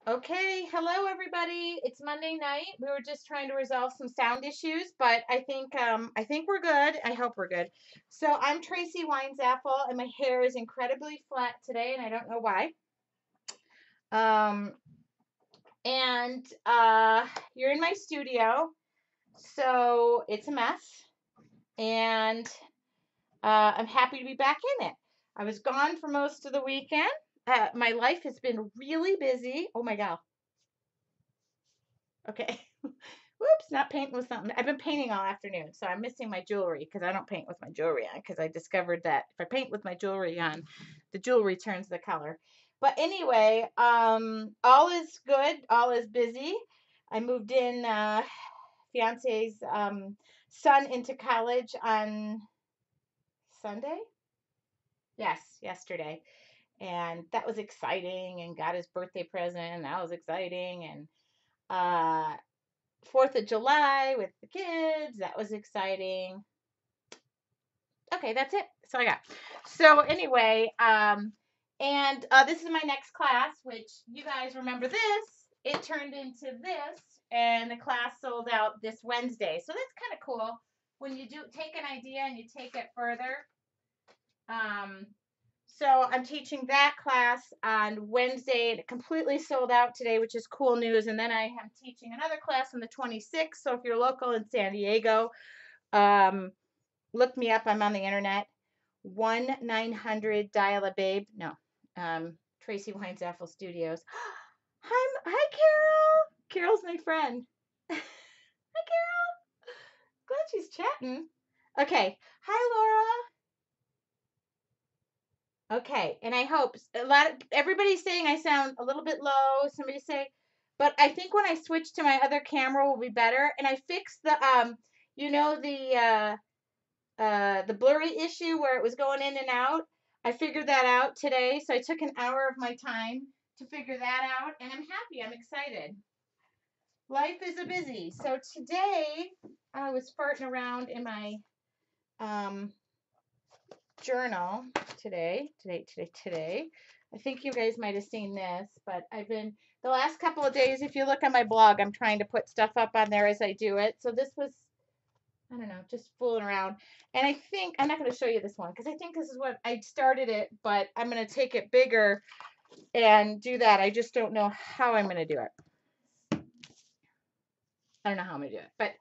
Okay, hello everybody. It's Monday night. We were just trying to resolve some sound issues, but I think we're good. I hope we're good. So I'm Tracy Weinzapfel, and my hair is incredibly flat today, and I don't know why. Um, and you're in my studio, so it's a mess, and I'm happy to be back in it. I was gone for most of the weekend. My life has been really busy. Oh my God. Okay. Whoops, not painting with something. I've been painting all afternoon, so I'm missing my jewelry because I don't paint with my jewelry on because I discovered that if I paint with my jewelry on, the jewelry turns the color. But anyway, all is good. All is busy. I moved in fiance's son into college on Sunday. Yes, yesterday. And that was exciting and got his birthday present. And that was exciting. And 4th of July with the kids. That was exciting. Okay, that's it. That's all I got. So anyway, and this is my next class, which you guys remember this. It turned into this, and the class sold out this Wednesday. So that's kind of cool when you do take an idea and you take it further. Um, so I'm teaching that class on Wednesday. It completely sold out today, which is cool news. And then I am teaching another class on the 26th. So if you're local in San Diego, um, look me up. I'm on the internet. 1-900 dial a babe. No, Tracy Weinzapfel Studios. Hi, Carol. Carol's my friend. Hi, Carol. Glad she's chatting. Okay. Hi, Laura. Okay, and I hope everybody's saying I sound a little bit low. Somebody say, but I think when I switch to my other camera will be better. And I fixed the you know the blurry issue where it was going in and out. I figured that out today, so I took an hour of my time to figure that out, and I'm happy. I'm excited. Life is a busy. So today I was farting around in my um journal today. I think you guys might have seen this, but I've been the last couple of days, if you look on my blog, I'm trying to put stuff up on there as I do it. So this was, I don't know, just fooling around. And I think I'm not going to show you this one because I think this is what I started it, but I'm going to take it bigger and do that. I just don't know how I'm going to do it. I don't know how I'm going to do it. But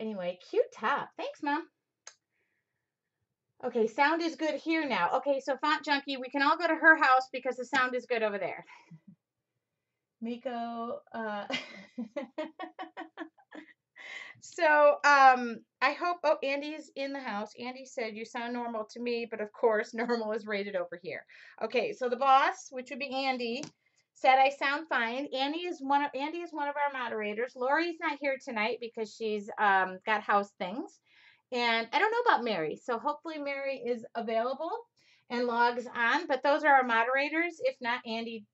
anyway, cute top. Thanks, Mom. Okay, sound is good here now. Okay, so Font Junkie, we can all go to her house because the sound is good over there. Miko, so I hope, oh, Andy's in the house. Andy said you sound normal to me, but of course normal is rated over here. Okay, so the boss, which would be Andy, said I sound fine. Andy is one of our moderators. Lori's not here tonight because she's got house things. And I don't know about Mary, so hopefully Mary is available and logs on. But those are our moderators. If not, Andy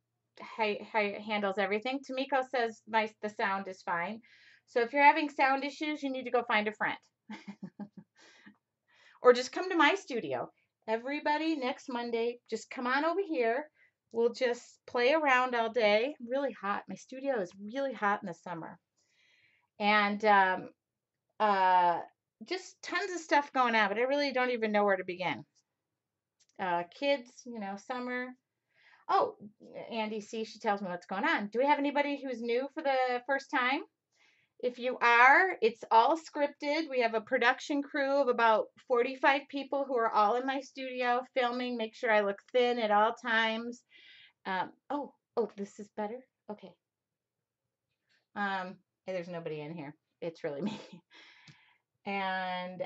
handles everything. Tamiko says the sound is fine. So if you're having sound issues, you need to go find a friend, or just come to my studio. Everybody, next Monday, just come on over here. We'll just play around all day. Really hot. My studio is really hot in the summer, and uh, just tons of stuff going on, but I really don't even know where to begin. Kids, summer. Oh, Andy, see, she tells me what's going on. Do we have anybody who's new for the first time? If you are, it's all scripted. We have a production crew of about 45 people who are all in my studio filming. Make sure I look thin at all times. Oh, this is better. Okay. There's nobody in here. It's really me. And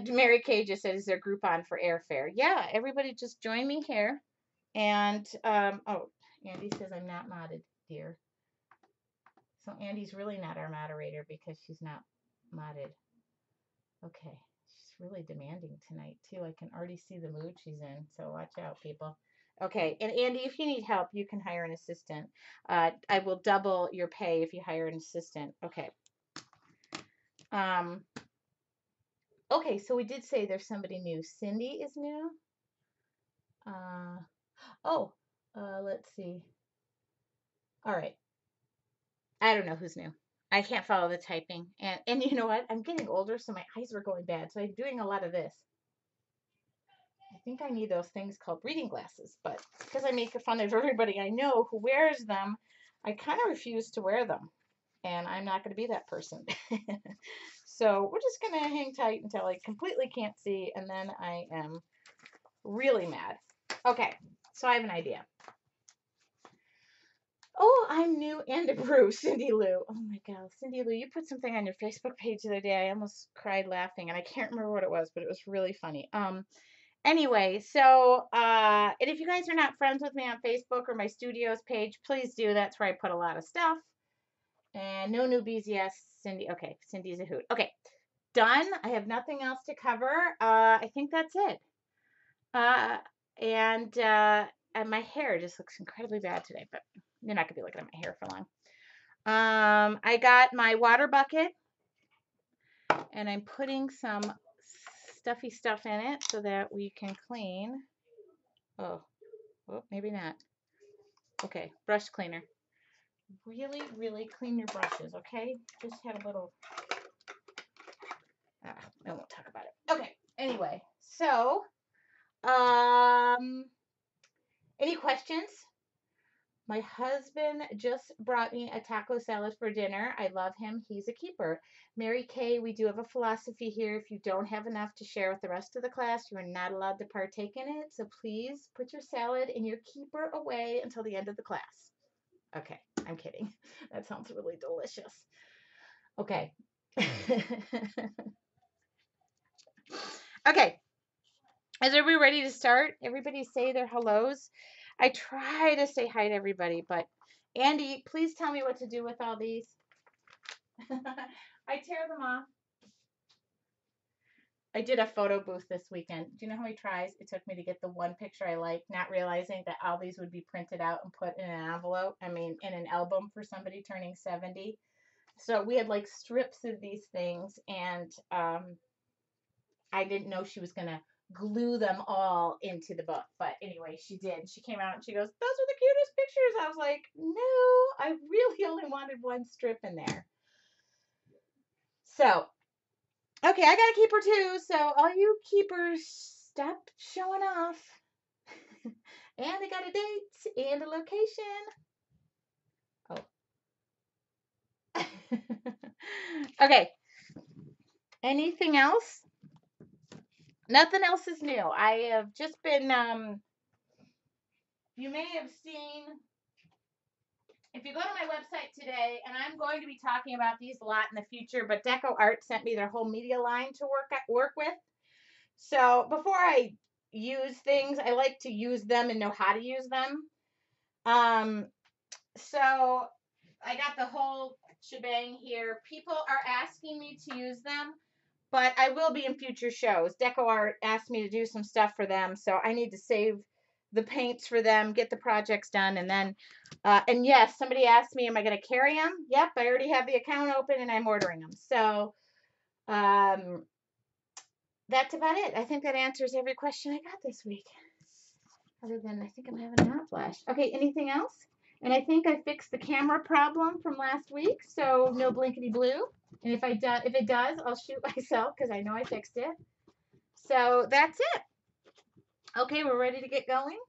Mary Kay just said, is there Groupon for airfare? Yeah, everybody just join me here. And oh, Andy says I'm not modded, dear. So Andy's really not our moderator because she's not modded. Okay, she's really demanding tonight too. I can already see the mood she's in. So watch out, people. Okay, and Andy, if you need help, you can hire an assistant. I will double your pay if you hire an assistant. Okay. Um, Okay, so we did say there's somebody new. Cindy is new. Uh, oh, Let's see. All right. I don't know who's new. I can't follow the typing. And you know what? I'm getting older, so my eyes are going bad. So I'm doing a lot of this. I think I need those things called reading glasses, but because I make fun of everybody I know who wears them, I kind of refuse to wear them. And I'm not going to be that person. So we're just going to hang tight until I completely can't see, and then I am really mad. Okay, so I have an idea. Oh, I'm new and improved, Cindy Lou. Oh my God, Cindy Lou, you put something on your Facebook page the other day. I almost cried laughing, and I can't remember what it was, but it was really funny. Anyway, so and if you guys are not friends with me on Facebook or my studios page, please do. That's where I put a lot of stuff. And no newbies, yes, Cindy. Okay, Cindy's a hoot. Okay, done. I have nothing else to cover. I think that's it. Uh, and my hair just looks incredibly bad today, but you're not gonna be looking at my hair for long. I got my water bucket, and I'm putting some stuffy stuff in it so that we can clean. Oh, maybe not. Okay, brush cleaner. Really, really clean your brushes, okay? Just had a little. I won't talk about it. Okay. Anyway, so any questions? My husband just brought me a taco salad for dinner. I love him. He's a keeper. Mary Kay, we do have a philosophy here. If you don't have enough to share with the rest of the class, you are not allowed to partake in it. So please put your salad and your keeper away until the end of the class. Okay, I'm kidding. That sounds really delicious. Okay. Okay. Is everybody ready to start? Everybody say their hellos. I try to say hi to everybody, but Andy, please tell me what to do with all these. I tear them off. I did a photo booth this weekend. Do you know how many tries it took me to get the one picture I liked, not realizing that all these would be printed out and put in an envelope? I mean, in an album for somebody turning 70. So we had like strips of these things, and I didn't know she was going to glue them all into the book. But anyway, she did. She came out and she goes, "Those are the cutest pictures." I was like, no, I really only wanted one strip in there. So, okay, I got a keeper too. So all you keepers, stop showing off. And they got a date and a location. Oh. Okay. Anything else? Nothing else is new. I have just been, you may have seen, if you go to my website today, and I'm going to be talking about these a lot in the future, but Deco Art sent me their whole media line to work with. So before I use things, I like to use them and know how to use them. So I got the whole shebang here. People are asking me to use them, but I will be in future shows. Deco Art asked me to do some stuff for them, so I need to save the paints for them, get the projects done, and then, and yes, somebody asked me, am I going to carry them? Yep, I already have the account open and I'm ordering them. So, that's about it. I think that answers every question I got this week. Other than I think I'm having a hot flash. Okay, anything else? And I think I fixed the camera problem from last week, so no blinkety blue. And if it does, I'll shoot myself because I know I fixed it. So that's it. Okay, we're ready to get going.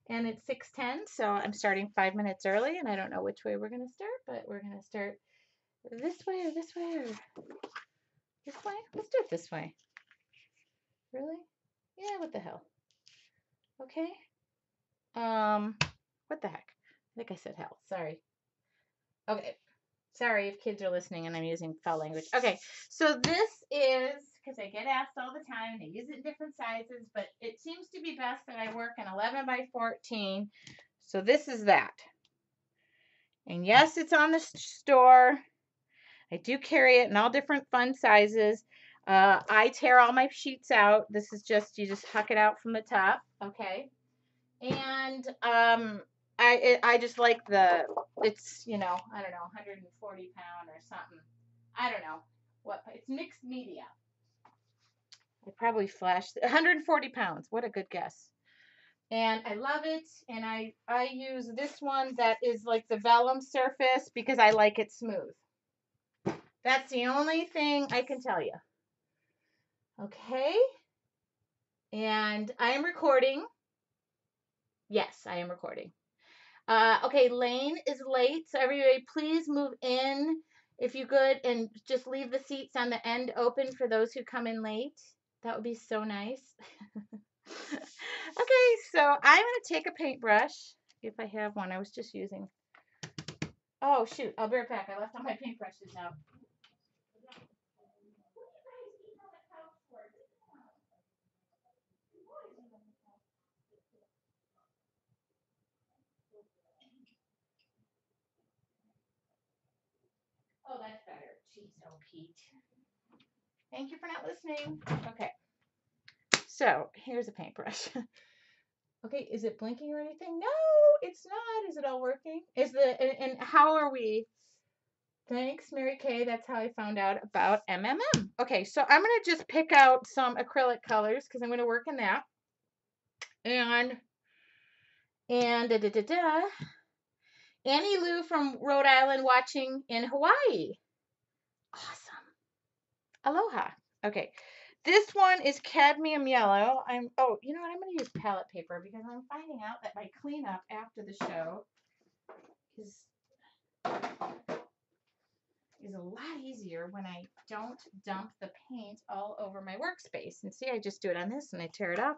And it's 6:10, so I'm starting 5 minutes early, and I don't know which way we're going to start, but we're going to start this way or this way or this way. Let's do it this way. Really? Yeah, what the hell? Okay. What the heck? I think I said hell. Sorry. Okay. Sorry if kids are listening and I'm using foul language. Okay, so this is, because I get asked all the time, they use it in different sizes, but it seems to be best that I work in 11 by 14. So this is that. And yes, it's on the store. I do carry it in all different fun sizes. I tear all my sheets out. This is just, you just huck it out from the top. Okay. And I just like it's, I don't know, 140 pound or something. I don't know what, it's mixed media. I probably flashed 140 pounds. What a good guess. And I love it. And I use this one that is like the vellum surface because I like it smooth. That's the only thing I can tell you. Okay. And I am recording. Yes, I am recording. Okay, Lane is late, so everybody please move in if you could, and just leave the seats on the end open for those who come in late. That would be so nice. Okay, so I'm going to take a paintbrush, if I have one. I was just using. Oh, shoot. I'll be right back. I left all my paintbrushes out. Oh, that's better. Jeez, oh, Pete. Thank you for not listening. Okay. So here's a paintbrush. Okay, is it blinking or anything? No, it's not. Is it all working? And how are we? Thanks, Mary Kay. That's how I found out about MMM. Okay, so I'm gonna just pick out some acrylic colors because I'm gonna work in that. And da da da da. Annie Lou from Rhode Island watching in Hawaii. Awesome. Aloha. Okay. This one is cadmium yellow. You know what? I'm going to use palette paper because I'm finding out that my cleanup after the show is a lot easier when I don't dump the paint all over my workspace. And see, I just do it on this and I tear it off.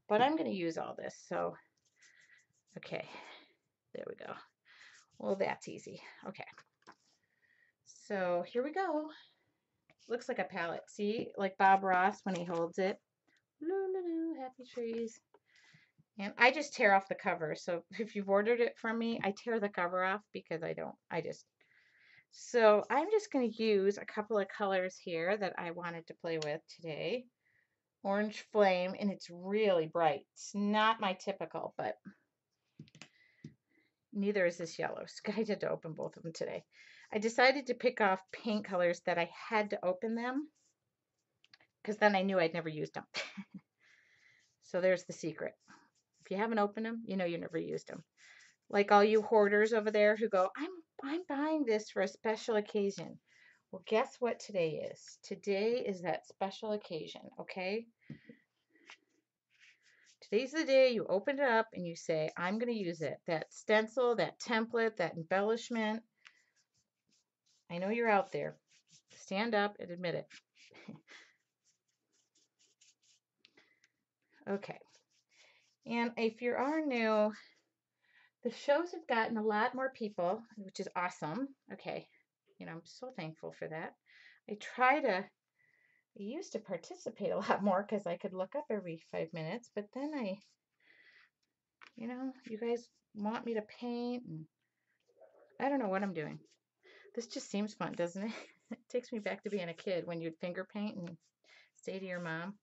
But I'm going to use all this. So, okay. There we go. Well, that's easy. Okay. So here we go. Looks like a palette. See, like Bob Ross when he holds it. Happy trees. And I just tear off the cover. So if you've ordered it from me, I tear the cover off because so I'm just going to use a couple of colors here that I wanted to play with today. Orange Flame, and it's really bright. It's not my typical, but neither is this yellow. So I had to open both of them today. I decided to pick off paint colors that I had to open them because then I knew I'd never used them. So there's the secret. If you haven't opened them, you know you never used them. Like all you hoarders over there who go, I'm buying this for a special occasion. Well, guess what today is? Today is that special occasion, okay? Today's the day you open it up and you say, I'm going to use it. That stencil, that template, that embellishment. I know you're out there. Stand up and admit it. Okay. And if you are new, the shows have gotten a lot more people, which is awesome. Okay. You know, I'm so thankful for that. I used to participate a lot more because I could look up every 5 minutes, but then you guys want me to paint, and I don't know what I'm doing. This just seems fun, doesn't it? It takes me back to being a kid when you'd finger paint and say to your mom,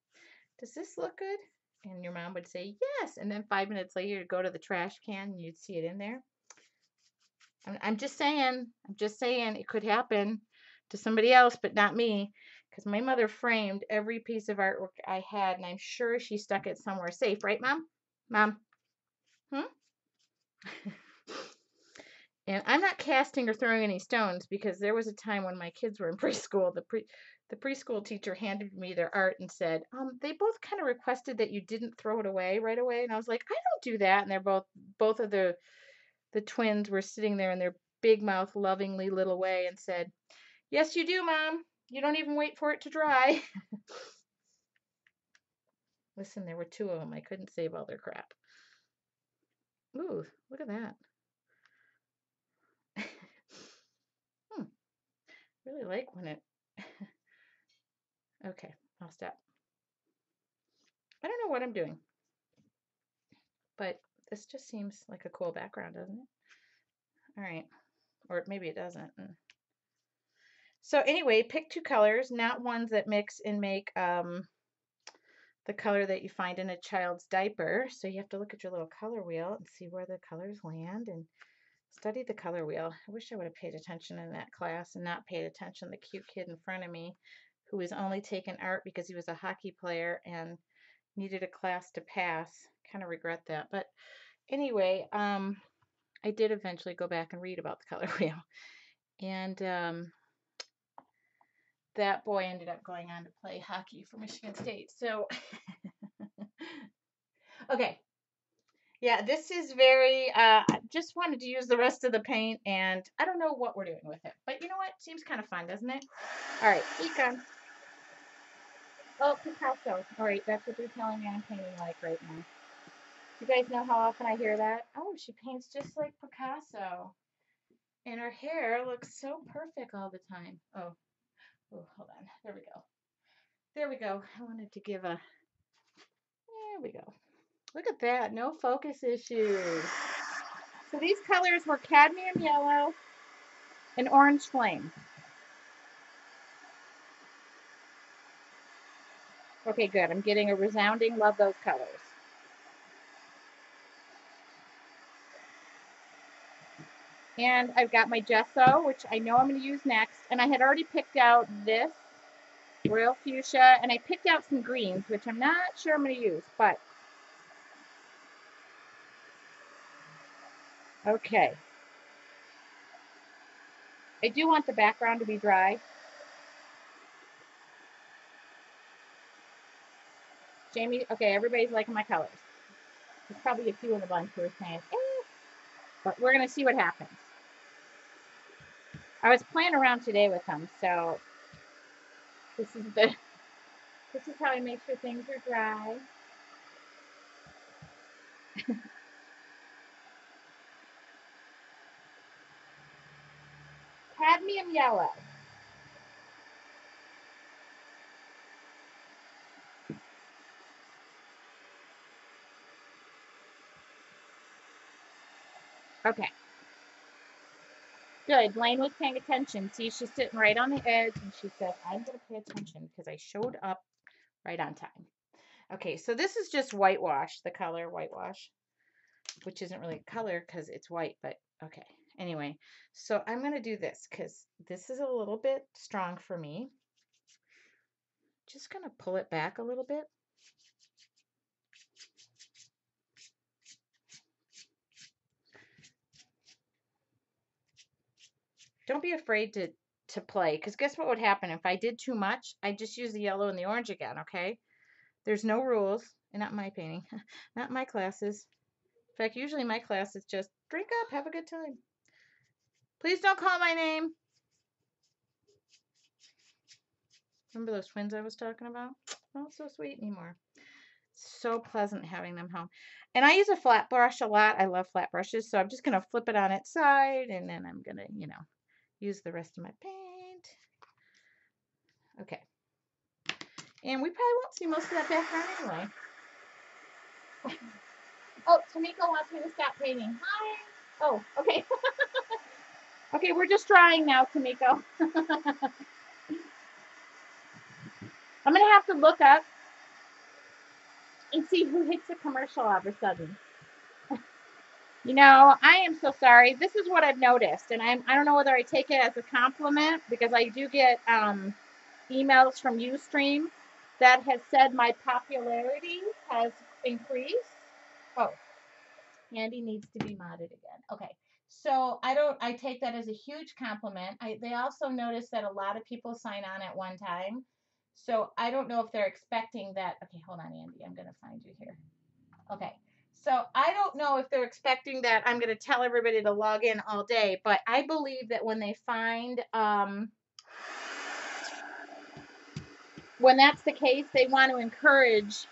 does this look good? And your mom would say, yes. And then 5 minutes later, you'd go to the trash can and you'd see it in there. I'm just saying it could happen to somebody else, but not me, because my mother framed every piece of artwork I had, and I'm sure she stuck it somewhere safe, right, Mom? Mom? And I'm not casting or throwing any stones because there was a time when my kids were in preschool. The preschool teacher handed me their art and said, they both kind of requested that you didn't throw it away right away. And I was like, I don't do that. And they're both of the twins were sitting there in their big mouth, lovingly little way and said, yes, you do, Mom. You don't even wait for it to dry. Listen, there were two of them. I couldn't save all their crap. Ooh, look at that. Really like when it... Okay, I'll stop. I don't know what I'm doing, but this just seems like a cool background, doesn't it? All right, or maybe it doesn't. So anyway, pick two colors, not ones that mix and make the color that you find in a child's diaper. So you have to look at your little color wheel and see where the colors land and study the color wheel. I wish I would have paid attention in that class and not paid attention to the cute kid in front of me who was only taking art because he was a hockey player and needed a class to pass. Kind of regret that. But anyway, I did eventually go back and read about the color wheel. And that boy ended up going on to play hockey for Michigan State. So, okay. Yeah, this is very, I just wanted to use the rest of the paint, and I don't know what we're doing with it. But you know what? Seems kind of fun, doesn't it? All right, Econ. Oh, Picasso. All right, that's what they're telling me I'm painting like right now. You guys know how often I hear that? Oh, she paints just like Picasso. And her hair looks so perfect all the time. Oh, hold on. There we go. There we go. I wanted to give a, there we go. Look at that. No focus issues. So these colors were cadmium yellow and orange flame. Okay, good. I'm getting a resounding love those colors. And I've got my gesso, which I know I'm going to use next. And I had already picked out this royal fuchsia, and I picked out some greens, which I'm not sure I'm going to use, but okay. I do want the background to be dry. Jamie, okay, everybody's liking my colors. There's probably a few in the bunch who are saying, eh, but we're going to see what happens. I was playing around today with them, so this is how I make sure things are dry. Cadmium yellow. Okay. Good. Blaine was paying attention. See, she's sitting right on the edge, and she said, I'm going to pay attention because I showed up right on time. Okay, so this is just whitewash, the color whitewash, which isn't really color because it's white, but okay. Anyway, so I'm going to do this because this is a little bit strong for me. Just going to pull it back a little bit. Don't be afraid to play, because guess what would happen if I did too much? I just use the yellow and the orange again, okay? There's no rules, and not my painting, not my classes. In fact, usually my class is just drink up, have a good time. Please don't call my name. Remember those twins I was talking about? Not so sweet anymore. So pleasant having them home. And I use a flat brush a lot. I love flat brushes, so I'm just going to flip it on its side, and then I'm going to, use the rest of my paint. Okay. And we probably won't see most of that background anyway. Oh, Tamiko wants me to stop painting. Hi. Oh, okay. Okay, we're just drying now, Tamiko. I'm going to have to look up and see who hits a commercial all of a sudden. I am so sorry. This is what I've noticed, and I don't know whether I take it as a compliment, because I do get emails from Ustream that has said my popularity has increased. Oh, Andy needs to be modded again. Okay. So I take that as a huge compliment. They also notice that a lot of people sign on at one time. So I don't know if they're expecting that. Okay, hold on, Andy. I'm going to find you here. Okay. So I don't know if they're expecting that I'm going to tell everybody to log in all day, but I believe that when they find, when that's the case, they want to encourage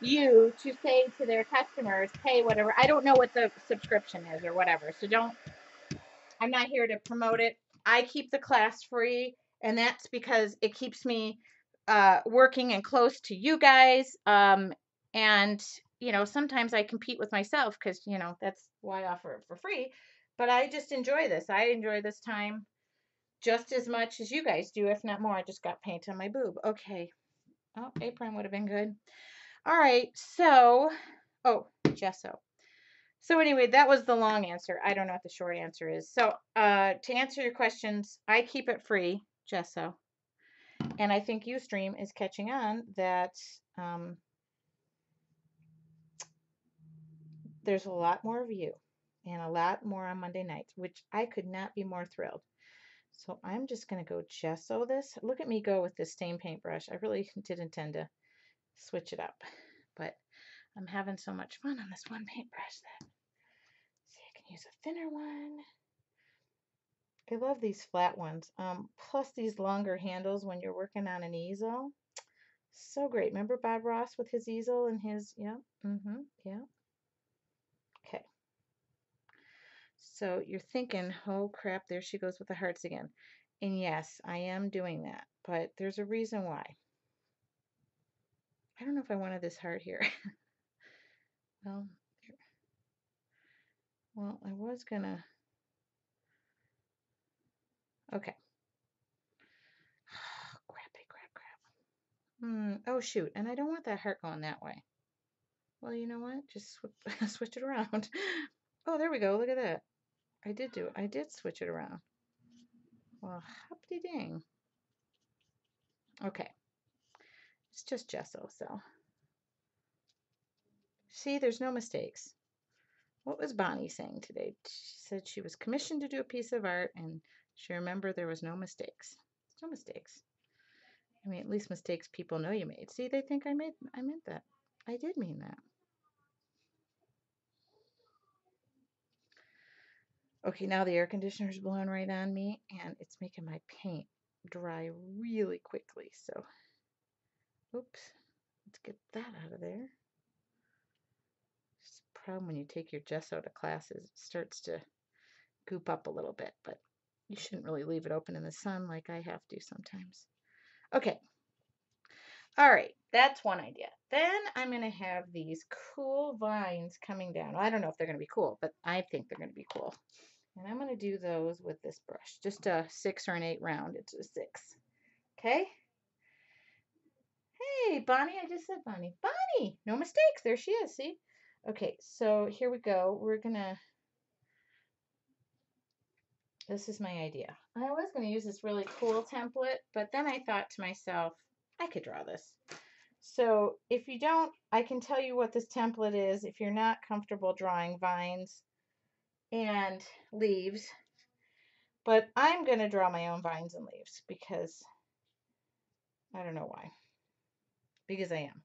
you to say to their customers, pay whatever. I don't know what the subscription is or whatever. So I'm not here to promote it. I keep the class free, and that's because it keeps me working and close to you guys. And sometimes I compete with myself because, that's why I offer it for free. But I just enjoy this. I enjoy this time just as much as you guys do, if not more. I just got paint on my boob. Okay. Oh, apron would have been good. All right. So, gesso. So anyway, that was the long answer. I don't know what the short answer is. So to answer your questions, I keep it free, gesso. And I think Ustream is catching on that there's a lot more of you and a lot more on Monday nights, which I could not be more thrilled. So I'm just going to go gesso this. Look at me go with this stain paintbrush. I really did intend to switch it up, but I'm having so much fun on this one paintbrush that, see, I can use a thinner one. I love these flat ones. Plus these longer handles when you're working on an easel. So great. Remember Bob Ross with his easel and his, yeah, yeah. Okay. So you're thinking, oh crap, there she goes with the hearts again. And yes, I am doing that, but there's a reason why. I don't know if I wanted this heart here. Well, I was gonna, okay. Crap. Oh shoot, and I don't want that heart going that way. Well, you know what? Just switch it around. Oh, there we go. Look at that. I did switch it around. Well, hoppity dang. Okay. It's just gesso, so. See, there's no mistakes. What was Bonnie saying today? She said she was commissioned to do a piece of art and she remembered there was no mistakes. No mistakes. I mean, at least mistakes people know you made. See, they think I meant that. I did mean that. Okay, now the air conditioner's blowing right on me and it's making my paint dry really quickly. So, oops, let's get that out of there. It's a problem when you take your gesso to classes. It starts to goop up a little bit, but you shouldn't really leave it open in the sun like I have to sometimes. Okay. All right, that's one idea. Then I'm going to have these cool vines coming down. I don't know if they're going to be cool, but I think they're going to be cool. And I'm going to do those with this brush. Just a 6 or an 8 round. It's a 6. Okay. Hey, Bonnie. I just said Bonnie. Bonnie. No mistakes. There she is. See? Okay, so here we go. We're going to, this is my idea. I was going to use this really cool template, but then I thought to myself, I could draw this. So if you don't, I can tell you what this template is if you're not comfortable drawing vines and leaves. But I'm going to draw my own vines and leaves because I don't know why. Because I am.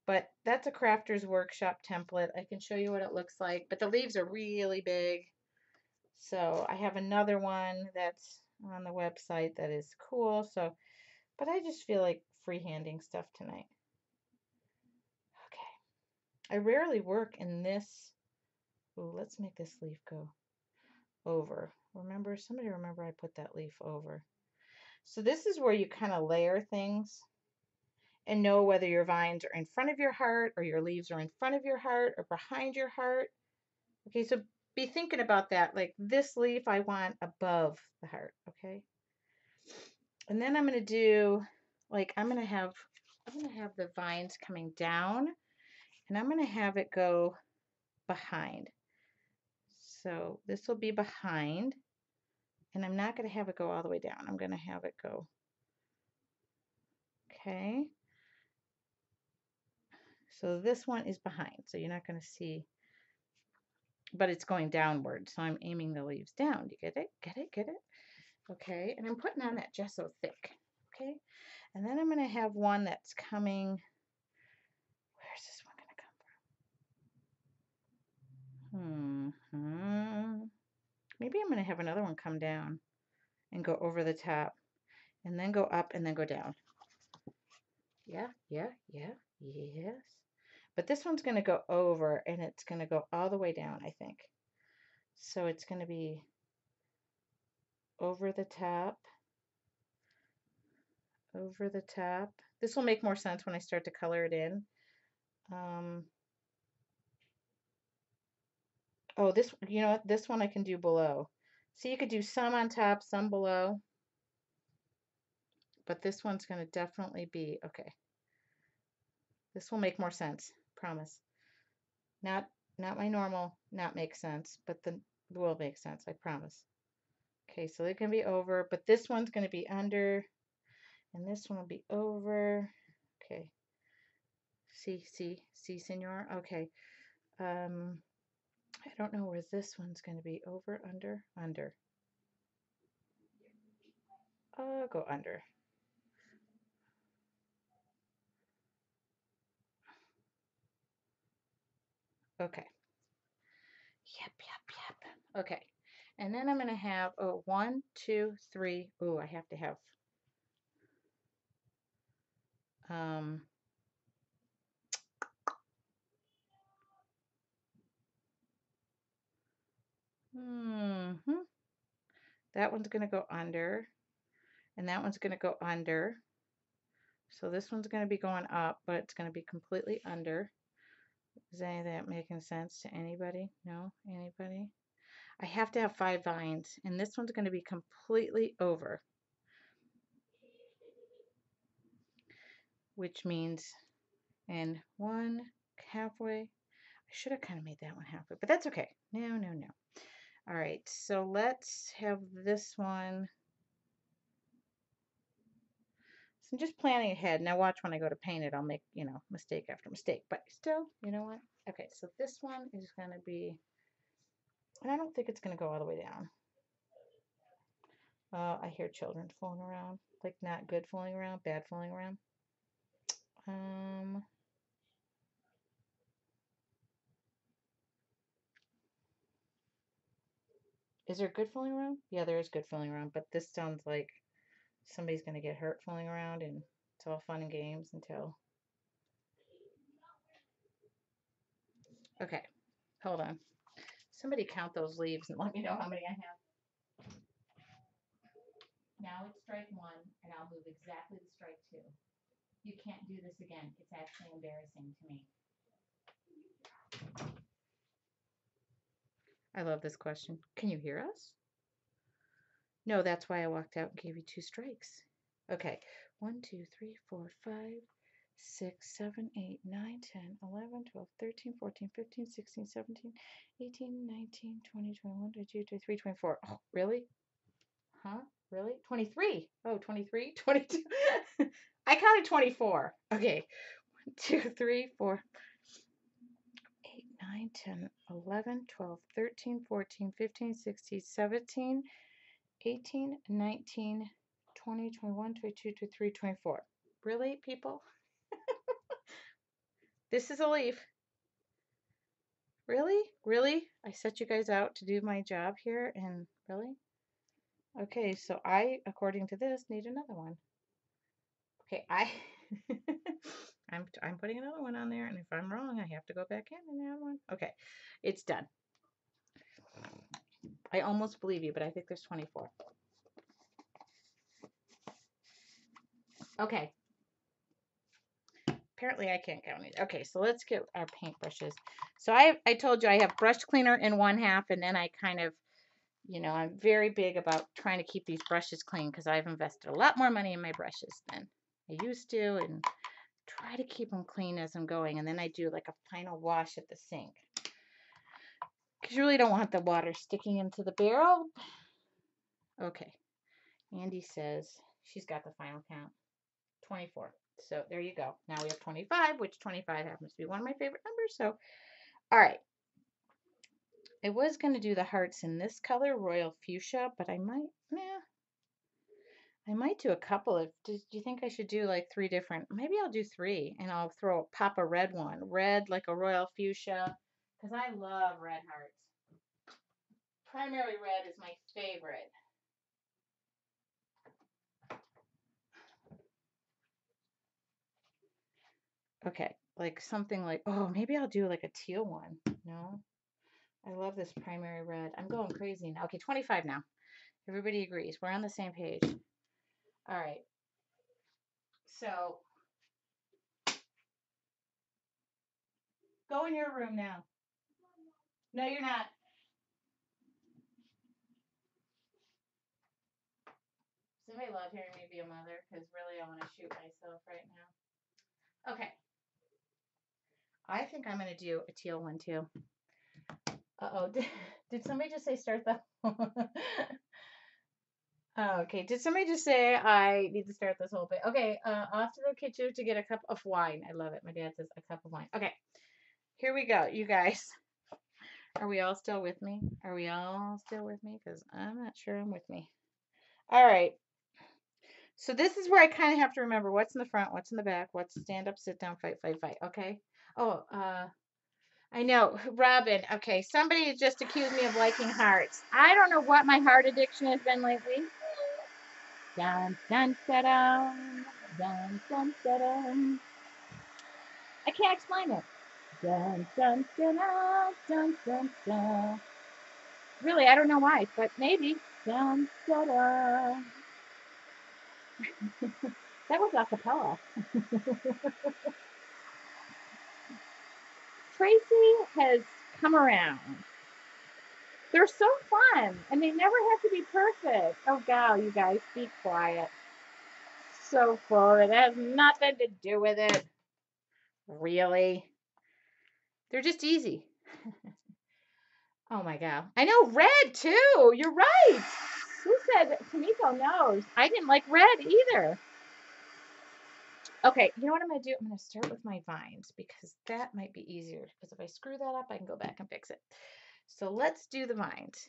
But that's a crafter's workshop template. I can show you what it looks like. But the leaves are really big. So I have another one that's on the website that is cool. So, but I just feel like freehanding stuff tonight. Okay. I rarely work in this. Ooh, let's make this leaf go over. Somebody remember I put that leaf over. So this is where you kind of layer things and know whether your vines are in front of your heart or your leaves are in front of your heart or behind your heart. Okay, so be thinking about that. Like this leaf I want above the heart, okay? And then I'm going to do, like, I'm going to have the vines coming down and I'm going to have it go behind. So this will be behind and I'm not going to have it go all the way down. I'm going to have it go, okay? So this one is behind, so you're not going to see, but it's going downward. So I'm aiming the leaves down. You get it? Get it? Get it? Okay, and I'm putting on that gesso thick. Okay, and then I'm going to have one that's coming. Where's this one going to come from? Maybe I'm going to have another one come down and go over the top, and then go up and then go down. Yeah, yeah, yeah, yes. But this one's going to go over and it's going to go all the way down, I think. So it's going to be over the top, over the top. This will make more sense when I start to color it in. Oh, this, you know what? This one I can do below. So you could do some on top, some below. But this one's going to definitely be, okay. This will make more sense, promise. Not my normal, not make sense, but the will make sense, I promise. Okay, so they're going to be over, but this one's going to be under, and this one will be over. Okay, See, senor. Okay. I don't know where this one's going to be. Over, under, under. Go under. Okay. Yep. Okay. And then I'm going to have, oh, 1, 2, 3. Oh, I have to have, um, that one's going to go under, and that one's going to go under. So this one's going to be going up, but it's going to be completely under. Is any of that making sense to anybody? No? Anybody? I have to have 5 vines, and this one's going to be completely over, which means, and 1 halfway. I should have kind of made that one halfway, but that's okay. No. All right, so let's have this one. So I'm just planning ahead. Now watch when I go to paint it, I'll make, mistake after mistake, but still, you know what? Okay, so this one is going to be, and I don't think it's going to go all the way down. I hear children fooling around, like not good fooling around, bad fooling around. Is there good fooling around? Yeah, there is good fooling around, but this sounds like somebody's going to get hurt fooling around, and it's all fun and games until... Okay, hold on. Somebody count those leaves and let me know how many I have. Now it's strike 1, and I'll move exactly to strike 2. You can't do this again. It's actually embarrassing to me. I love this question. Can you hear us? No, that's why I walked out and gave you 2 strikes. Okay. 1, 2, 3, 4, 5, 6, 7, 8, 9, 10, 11, 12, 13, 14, 15, 16, 17, 18, 19, 20, 21, 22, 23, 24. Oh, really? Huh? Really? 23. Oh, 23, 22. I counted 24. Okay. 1, 2, 3, 4, 8, 9, 10, 11, 12, 13, 14, 15, 16, 17, 18, 19, 20, 21, 22, 23, 24. Really, people? This is a leaf. Really? Really? I set you guys out to do my job here, and really? Okay, so I, according to this, need another one. Okay, I'm putting another one on there, and if I'm wrong, I have to go back in and add one. Okay, it's done. I almost believe you, but I think there's 24. Okay. Apparently I can't count it. Okay, so let's get our paintbrushes. So I told you I have brush cleaner in 1/2, and then I kind of, I'm very big about trying to keep these brushes clean because I've invested a lot more money in my brushes than I used to, and try to keep them clean as I'm going. And then I do like a final wash at the sink because you really don't want the water sticking into the barrel. Okay, Andy says she's got the final count, 24. So there you go. Now we have 25, which 25 happens to be one of my favorite numbers. So, all right. I was going to do the hearts in this color, royal fuchsia, but I might do a couple of, do you think I should do like 3 different? Maybe I'll do 3, and I'll pop a red one. Red, like a royal fuchsia, because I love red hearts. Primary red is my favorite. Okay, like something like, oh, maybe I'll do like a teal one. No? I love this primary red. I'm going crazy now. Okay, 25 now. Everybody agrees. We're on the same page. All right. So, go in your room now. No, you're not. Does anybody love hearing me be a mother? Because really, I want to shoot myself right now. Okay. I think I'm going to do a teal one, too. Uh-oh. Did somebody just say start the... Oh, okay. Did somebody just say I need to start this whole bit? Okay. Off to the kitchen to get a cup of wine. I love it. My dad says a cup of wine. Okay. Here we go, you guys. Are we all still with me? Are we all still with me? Because I'm not sure I'm with me. All right. So this is where I kind of have to remember what's in the front, what's in the back, what's stand up, sit down, fight, fight, fight. Okay. Oh, I know, Robin. Okay, somebody just accused me of liking hearts. I don't know what my heart addiction has been lately. Dun dun dun dun dun dun dun. Dun. I can't explain it. Dun dun dun dun dun dun dun. Really, I don't know why, but maybe. Dun dun dun. That was a cappella. Tracy has come around. They're so fun, and they never have to be perfect. Oh, gal, you guys, be quiet. So full. It has nothing to do with it. Really? They're just easy. Oh my god. I know red too. You're right. Who said Kamiko knows? I didn't like red either. Okay, you know what I'm going to do? I'm going to start with my vines because that might be easier. Because if I screw that up, I can go back and fix it. So let's do the vines.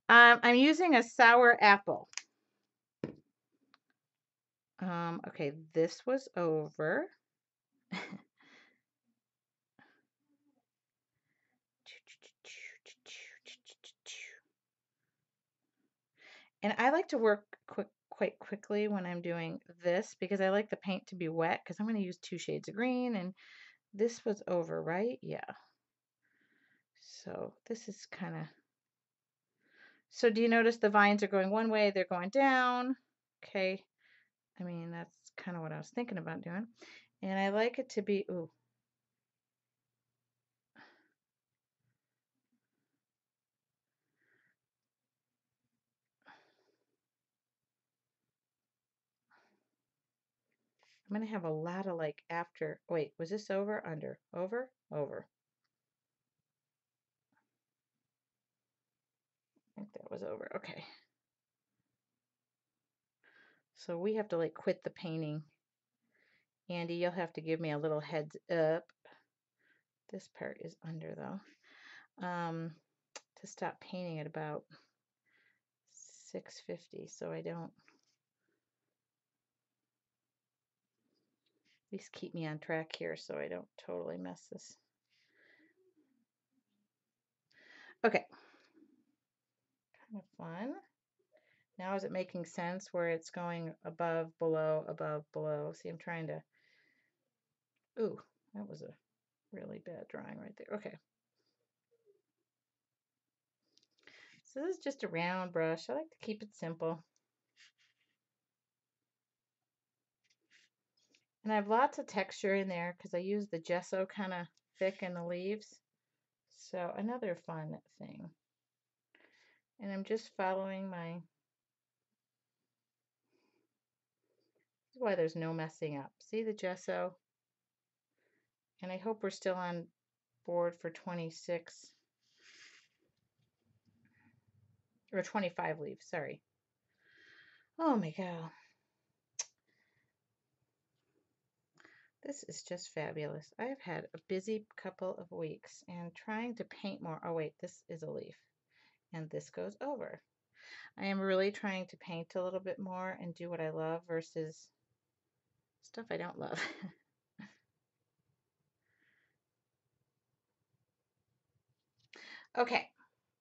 I'm using a sour apple. Okay, this was over. And I like to work quite quickly when I'm doing this because I like the paint to be wet because I'm going to use 2 shades of green and this was over, right? Yeah. So this is kind of, so do you notice the vines are going one way, they're going down? Okay. I mean, that's kind of what I was thinking about doing. And I like it to be, ooh. I'm going to have a lot of like after, wait, was this over, under, over, over? I think that was over. Okay. So we have to like quit the painting. Andy, you'll have to give me a little heads up. This part is under though. To stop painting at about 6:50 so I don't, at least keep me on track here so I don't totally mess this. Okay. Kind of fun. Now is it making sense where it's going above, below, above, below? See, I'm trying to, ooh, that was a really bad drawing right there. Okay. So this is just a round brush. I like to keep it simple. And I have lots of texture in there because I use the gesso kind of thick in the leaves. So another fun thing. And I'm just following my, this is why there's no messing up. See the gesso? And I hope we're still on board for 26 or 25 leaves, sorry. Oh my God. This is just fabulous. I've had a busy couple of weeks and trying to paint more. Oh wait, this is a leaf and this goes over. I am really trying to paint a little bit more and do what I love versus stuff I don't love. Okay.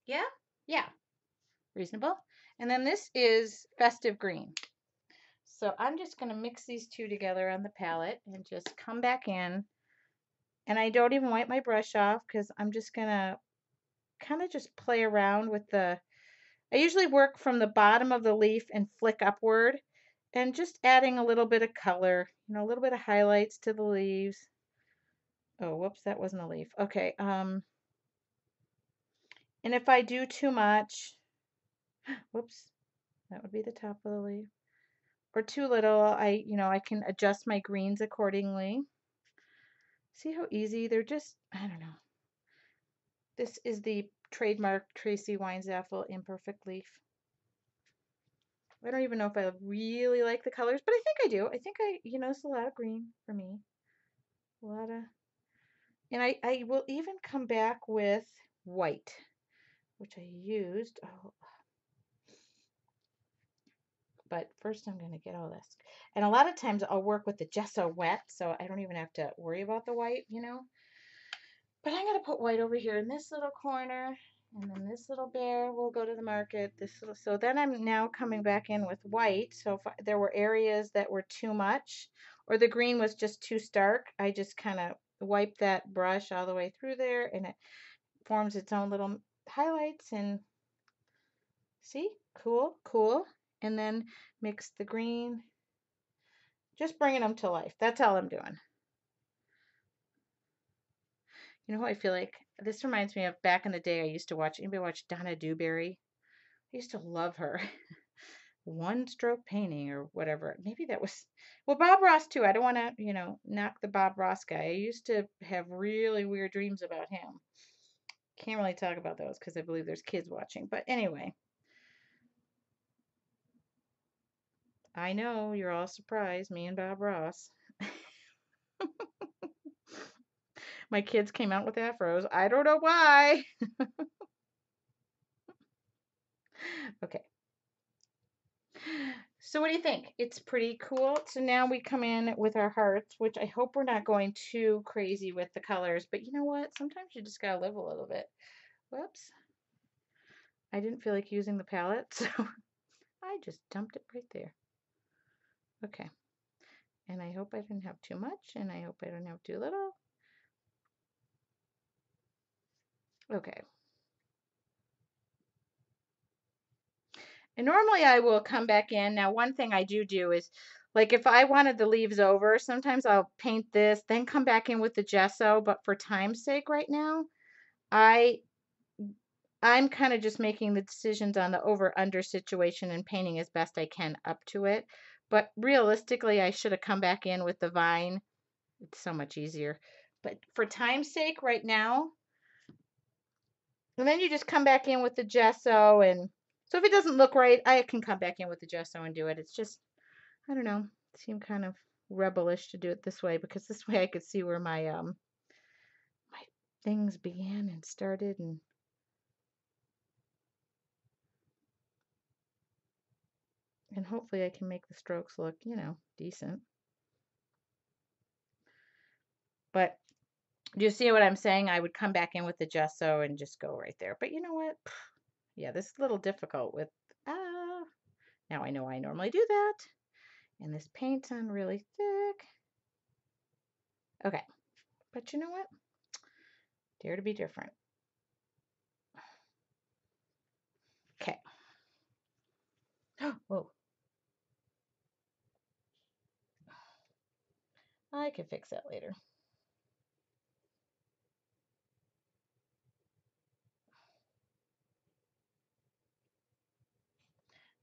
Yeah. Yeah. Reasonable. And then this is festive green. So I'm just going to mix these two together on the palette and just come back in. And I don't even wipe my brush off because I'm just going to kind of just play around with the, I usually work from the bottom of the leaf and flick upward and just adding a little bit of color, you know, a little bit of highlights to the leaves. Oh, whoops, that wasn't a leaf. Okay. And if I do too much, whoops, that would be the top of the leaf. Or too little, I can adjust my greens accordingly. See how easy? They're just, I don't know. This is the trademark Tracy Weinzapfel imperfect leaf. I don't even know if I really like the colors, but I think I do. I think it's a lot of green for me. A lot of, and I will even come back with white, which I used. Oh, but first I'm going to get all this. And a lot of times I'll work with the gesso wet, so I don't even have to worry about the white. But I'm going to put white over here in this little corner, and then this little bear will go to the market. So then I'm now coming back in with white. So if there were areas that were too much, or the green was just too stark, I just kind of wipe that brush all the way through there, and it forms its own little highlights. And see, cool, cool. And then mix the green, just bringing them to life. That's all I'm doing. You know who I feel like? This reminds me of back in the day I used to watch. Anybody watch Donna Dewberry? I used to love her. One stroke painting or whatever. Maybe that was, well, Bob Ross too. I don't want to, knock the Bob Ross guy. I used to have really weird dreams about him. Can't really talk about those because I believe there's kids watching. But anyway, I know you're all surprised, me and Bob Ross. My kids came out with afros. I don't know why. Okay. So what do you think? It's pretty cool. So now we come in with our hearts, which I hope we're not going too crazy with the colors. But you know what? Sometimes you just gotta live a little bit. Whoops. I didn't feel like using the palette, so I just dumped it right there. Okay. And I hope I didn't have too much, and I hope I don't have too little. Okay. And normally I will come back in. Now, one thing I do is, like if I wanted the leaves over, sometimes I'll paint this, then come back in with the gesso. But for time's sake right now, I I'm kind of just making the decisions on the over under situation and painting as best I can up to it. But realistically, I should have come back in with the vine. It's so much easier. But for time's sake right now, and then you just come back in with the gesso. And so if it doesn't look right, I can come back in with the gesso and do it. It's just, I don't know, it seemed kind of rebellish to do it this way because this way I could see where my things began and started. And hopefully I can make the strokes look, decent. But do you see what I'm saying? I would come back in with the gesso and just go right there. But you know what? Yeah, this is a little difficult with, now I know I normally do that. And this paint's on really thick. Okay, but you know what? Dare to be different. Okay. Whoa. I can fix that later.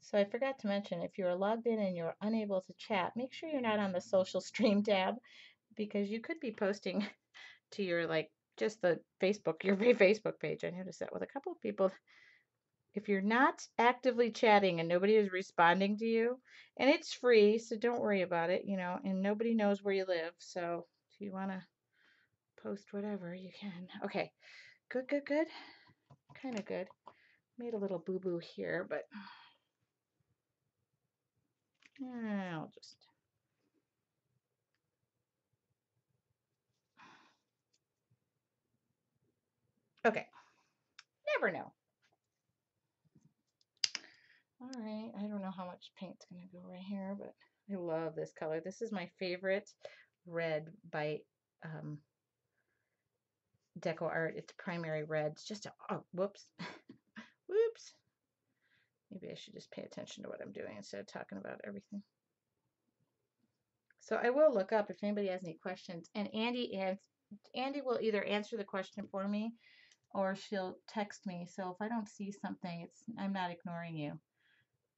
So I forgot to mention, if you're logged in and you're unable to chat, make sure you're not on the social stream tab because you could be posting to your just the Facebook, your Facebook page. I noticed that with a couple of people. If you're not actively chatting and nobody is responding to you, and it's free, so don't worry about it, and nobody knows where you live. So if you want to post whatever, you can. Okay, good, good, good. Kind of good. Made a little boo-boo here, but I'll just. Okay, never know. All right, I don't know how much paint's going to go right here, but I love this color. This is my favorite red by Deco Art. It's primary red. It's just whoops. Whoops. Maybe I should just pay attention to what I'm doing instead of talking about everything. So I will look up if anybody has any questions. And Andy will either answer the question for me or she'll text me. So if I don't see something, I'm not ignoring you.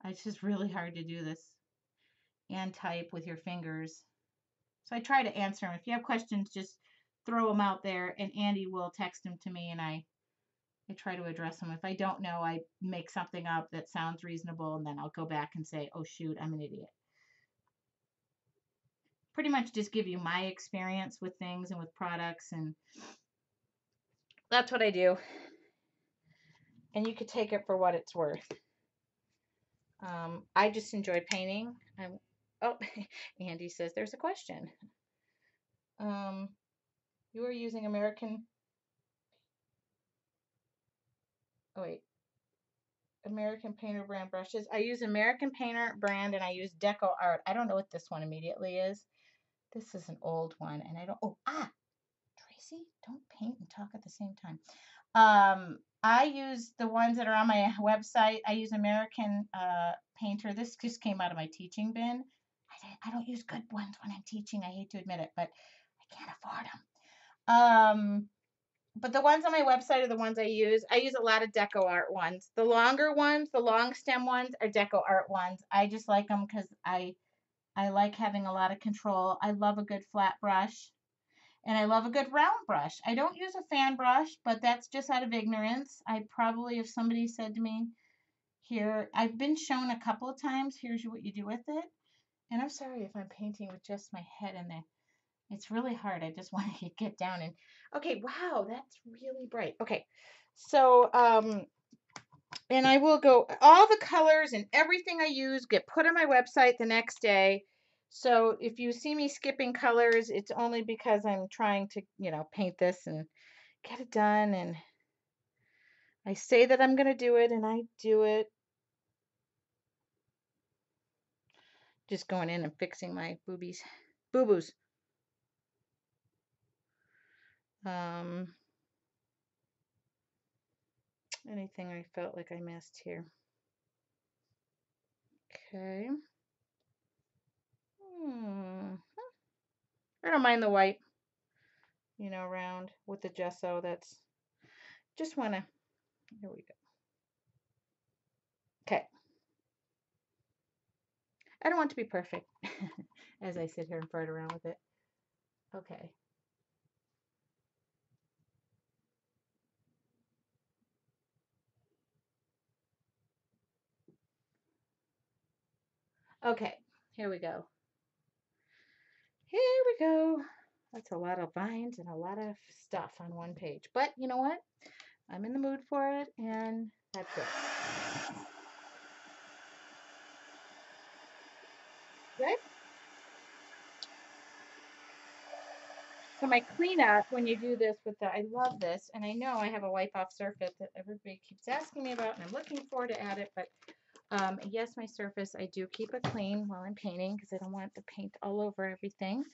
It's just really hard to do this and type with your fingers. So I try to answer them. If you have questions, just throw them out there and Andy will text them to me and I I try to address them. If I don't know, I make something up that sounds reasonable, and then I'll go back and say, oh, shoot, I'm an idiot. Pretty much just give you my experience with things and with products, and that's what I do. And you could take it for what it's worth. I just enjoy painting. Oh, Andy says there's a question. You are using American. Oh wait, American Painter brand brushes. I use American Painter brand, and I use Deco Art. I don't know what this one immediately is. This is an old one, and I don't. Oh, Tracy, don't paint and talk at the same time. I use the ones that are on my website. I use American Painter. This just came out of my teaching bin. I don't use good ones when I'm teaching. I hate to admit it, but I can't afford them. But the ones on my website are the ones I use. I use a lot of Deco Art ones. The longer ones, the long stem ones, are Deco Art ones. I just like them because I like having a lot of control. I love a good flat brush. And I love a good round brush. I don't use a fan brush, but that's just out of ignorance. I probably, if somebody said to me, here, I've been shown a couple of times, here's what you do with it. And I'm sorry if I'm painting with just my head in there. It's really hard. I just want to get down and, okay, wow, that's really bright. Okay, so, and I will go, all the colors and everything I use get put on my website the next day. So if you see me skipping colors, it's only because I'm trying to, paint this and get it done. And I say that I'm going to do it, and I do it. Just going in and fixing my boo-boos. Anything I felt like I missed here? Okay. I don't mind the white, round with the gesso. That's just want to, here we go. Okay. I don't want to be perfect as I sit here and fart around with it. Okay. Okay, here we go. Here we go. That's a lot of vines and a lot of stuff on one page. But you know what? I'm in the mood for it, and that's it. Good? So my cleanup, when you do this with I love this, and I know I have a wipe-off surface that everybody keeps asking me about, and I'm looking forward to add it, but yes, my surface, I do keep it clean while I'm painting because I don't want the paint all over everything.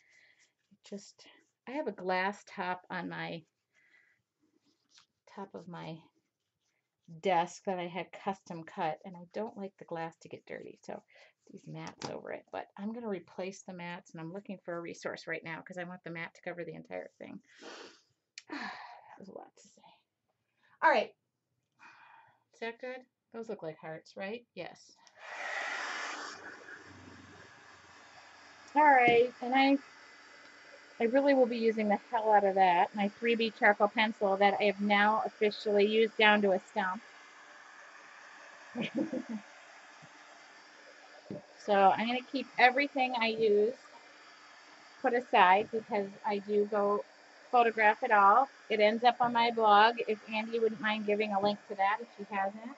I have a glass top on my top of my desk that I had custom cut, and I don't like the glass to get dirty, so these mats over it. But I'm going to replace the mats, and I'm looking for a resource right now because I want the mat to cover the entire thing. That was a lot to say. All right. Is that good? Those look like hearts, right? Yes. All right, and I really will be using the hell out of that. My 3B charcoal pencil that I have now officially used down to a stump. So I'm going to keep everything I use put aside because I do go photograph it all. It ends up on my blog if Andy wouldn't mind giving a link to that if she hasn't.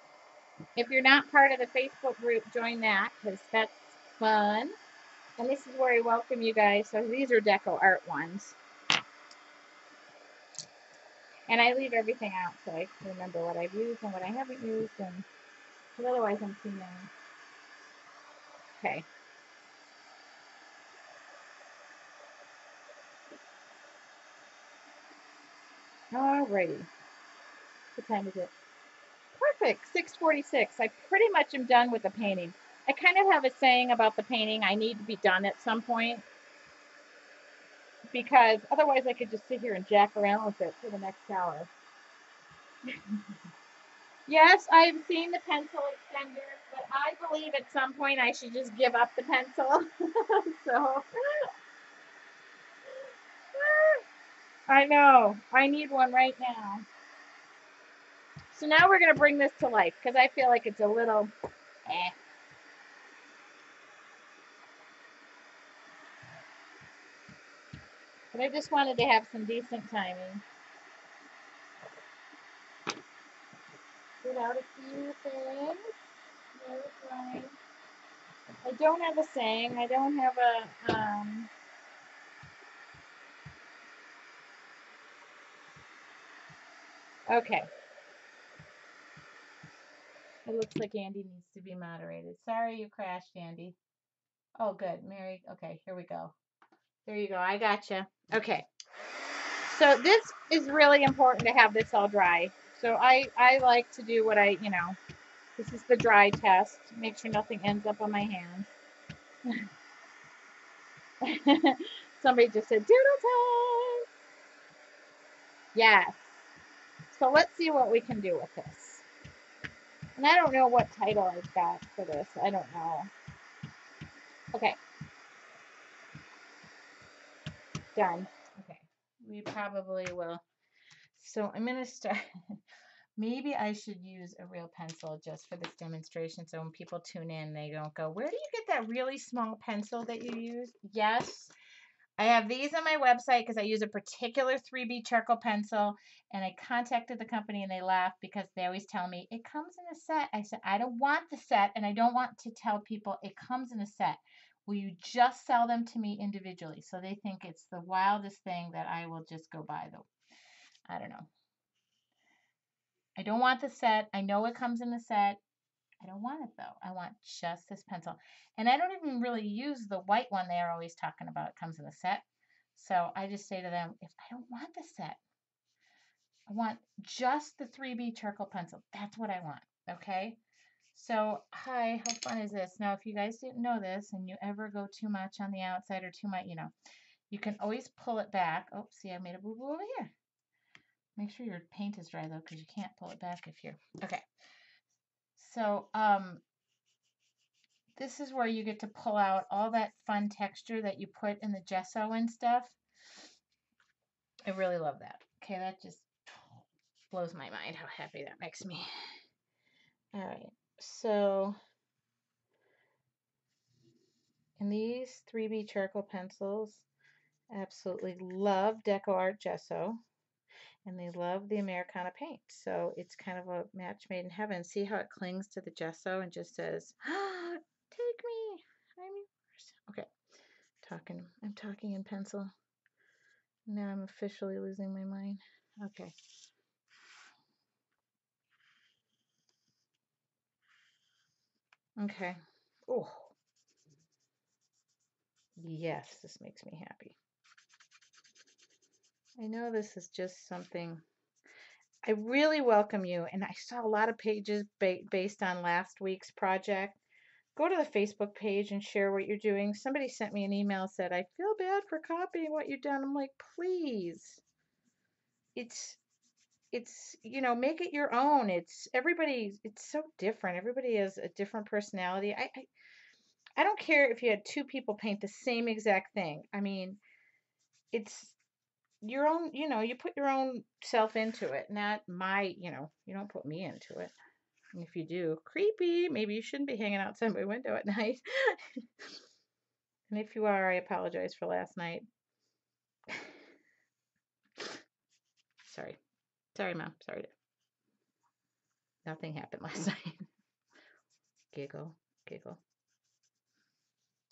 If you're not part of the Facebook group, join that because that's fun. And this is where I welcome you guys. So these are Deco Art ones. And I leave everything out so I can remember what I've used and what I haven't used. And otherwise I'm too young. Okay. Alrighty. What time is it? Perfect. 6:46. I pretty much am done with the painting. I kind of have a saying about the painting. I need to be done at some point because otherwise I could just sit here and jack around with it for the next hour. Yes, I've seen the pencil extenders, but I believe at some point I should just give up the pencil. So I know. I need one right now. So now we're going to bring this to life because I feel like it's a little eh. But I just wanted to have some decent timing. Get out a few things. There's mine. I don't have a saying. I don't have a, okay. It looks like Andy needs to be moderated. Sorry you crashed, Andy. Oh, good. Mary, okay, here we go. There you go. I gotcha. Okay. So this is really important to have this all dry. So I like to do what this is the dry test. Make sure nothing ends up on my hands. Somebody just said doodle time. Yes. So let's see what we can do with this. And I don't know what title I've got for this. I don't know. Okay. Done. Okay. We probably will. So I'm going to start. Maybe I should use a real pencil just for this demonstration so when people tune in, they don't go, where do you get that really small pencil that you use? Yes, I have these on my website because I use a particular 3B charcoal pencil, and I contacted the company and they laughed because they always tell me, it comes in a set. I said, I don't want the set, and I don't want to tell people it comes in a set. Will you just sell them to me individually? So they think it's the wildest thing that I will just go buy them. I don't know. I don't want the set. I know it comes in the set. I don't want it though. I want just this pencil. And I don't even really use the white one they're always talking about. It comes in the set. So I just say to them, if I don't want the set, I want just the 3B charcoal pencil. That's what I want. Okay. So, hi, how fun is this? Now, if you guys didn't know this and you ever go too much on the outside or too much, you can always pull it back. Oh, see, I made a boo-boo over here. Make sure your paint is dry though, because you can't pull it back if you're, okay. So, this is where you get to pull out all that fun texture that you put in the gesso and stuff. I really love that. Okay, that just blows my mind how happy that makes me. All right, so in these 3B charcoal pencils, absolutely love Deco Art Gesso, and they love the Americana paint. So it's kind of a match made in heaven. See how it clings to the gesso and just says, ah, take me, I'm yours. Okay. I'm talking in pencil. Now I'm officially losing my mind. Okay. Okay. Oh. Yes, this makes me happy. I know this is just something. I really welcome you, and I saw a lot of pages based on last week's project. Go to the Facebook page and share what you're doing. Somebody sent me an email, said, I feel bad for copying what you've done. I'm like, please. It's make it your own. It's so different. Everybody has a different personality. I don't care if you had two people paint the same exact thing. I mean, it's your own, you put your own self into it, not my, you don't put me into it. And if you do, creepy, maybe you shouldn't be hanging outside my window at night. And if you are, I apologize for last night. Sorry. Sorry, Mom. Sorry. Nothing happened last night. Giggle, giggle.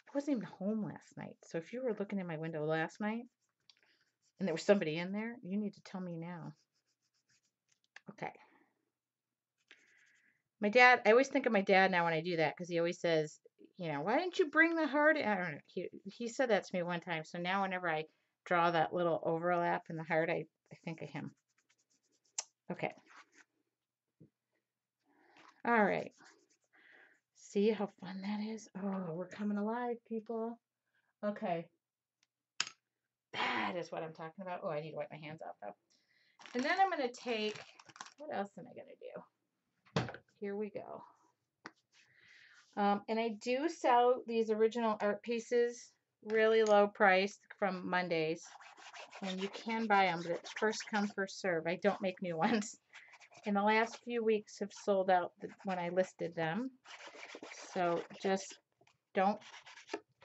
I wasn't even home last night. So if you were looking in my window last night and there was somebody in there, you need to tell me now. Okay. My dad, I always think of my dad now when I do that because he always says, why didn't you bring the heart? I don't know. He said that to me one time. So now whenever I draw that little overlap in the heart, I think of him. Okay. All right. See how fun that is? Oh, we're coming alive, people. Okay. That is what I'm talking about. Oh, I need to wipe my hands off, though. And then I'm going to take, what else am I going to do? Here we go. And I do sell these original art pieces really low priced from Mondays. And you can buy them, but it's first come, first serve. I don't make new ones. in the last few weeks have sold out when I listed them. So just don't,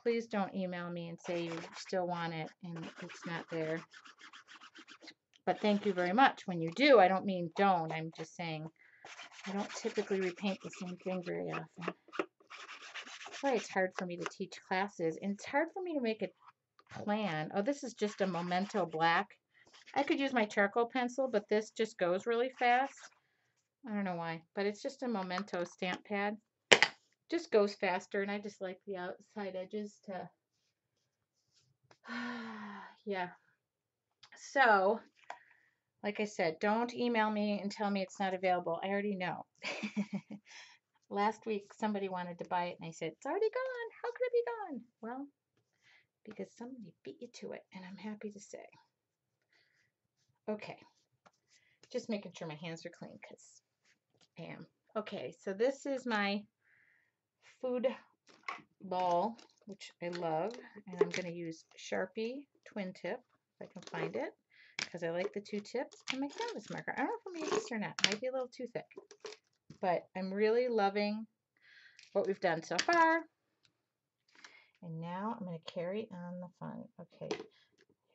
please don't email me and say you still want it and it's not there. But thank you very much when you do. I don't mean don't. I'm just saying I don't typically repaint the same thing very often. That's why it's hard for me to teach classes. And it's hard for me to make a plan. Oh, this is just a Memento black. I could use my charcoal pencil, but this just goes really fast. I don't know why, but it's just a Memento stamp pad. Just goes faster, and I just like the outside edges to, yeah. So, like I said, don't email me and tell me it's not available. I already know. Last week, somebody wanted to buy it, and I said, it's already gone. How could it be gone? Well, because somebody beat you to it, and I'm happy to say. Okay. Just making sure my hands are clean, because I am. Okay, so this is my food ball, which I love, and I'm going to use Sharpie twin tip, if I can find it, because I like the two tips, and my canvas marker. I don't know if I'm going to use this or not. It might be a little too thick, but I'm really loving what we've done so far. And now I'm going to carry on the fun. Okay,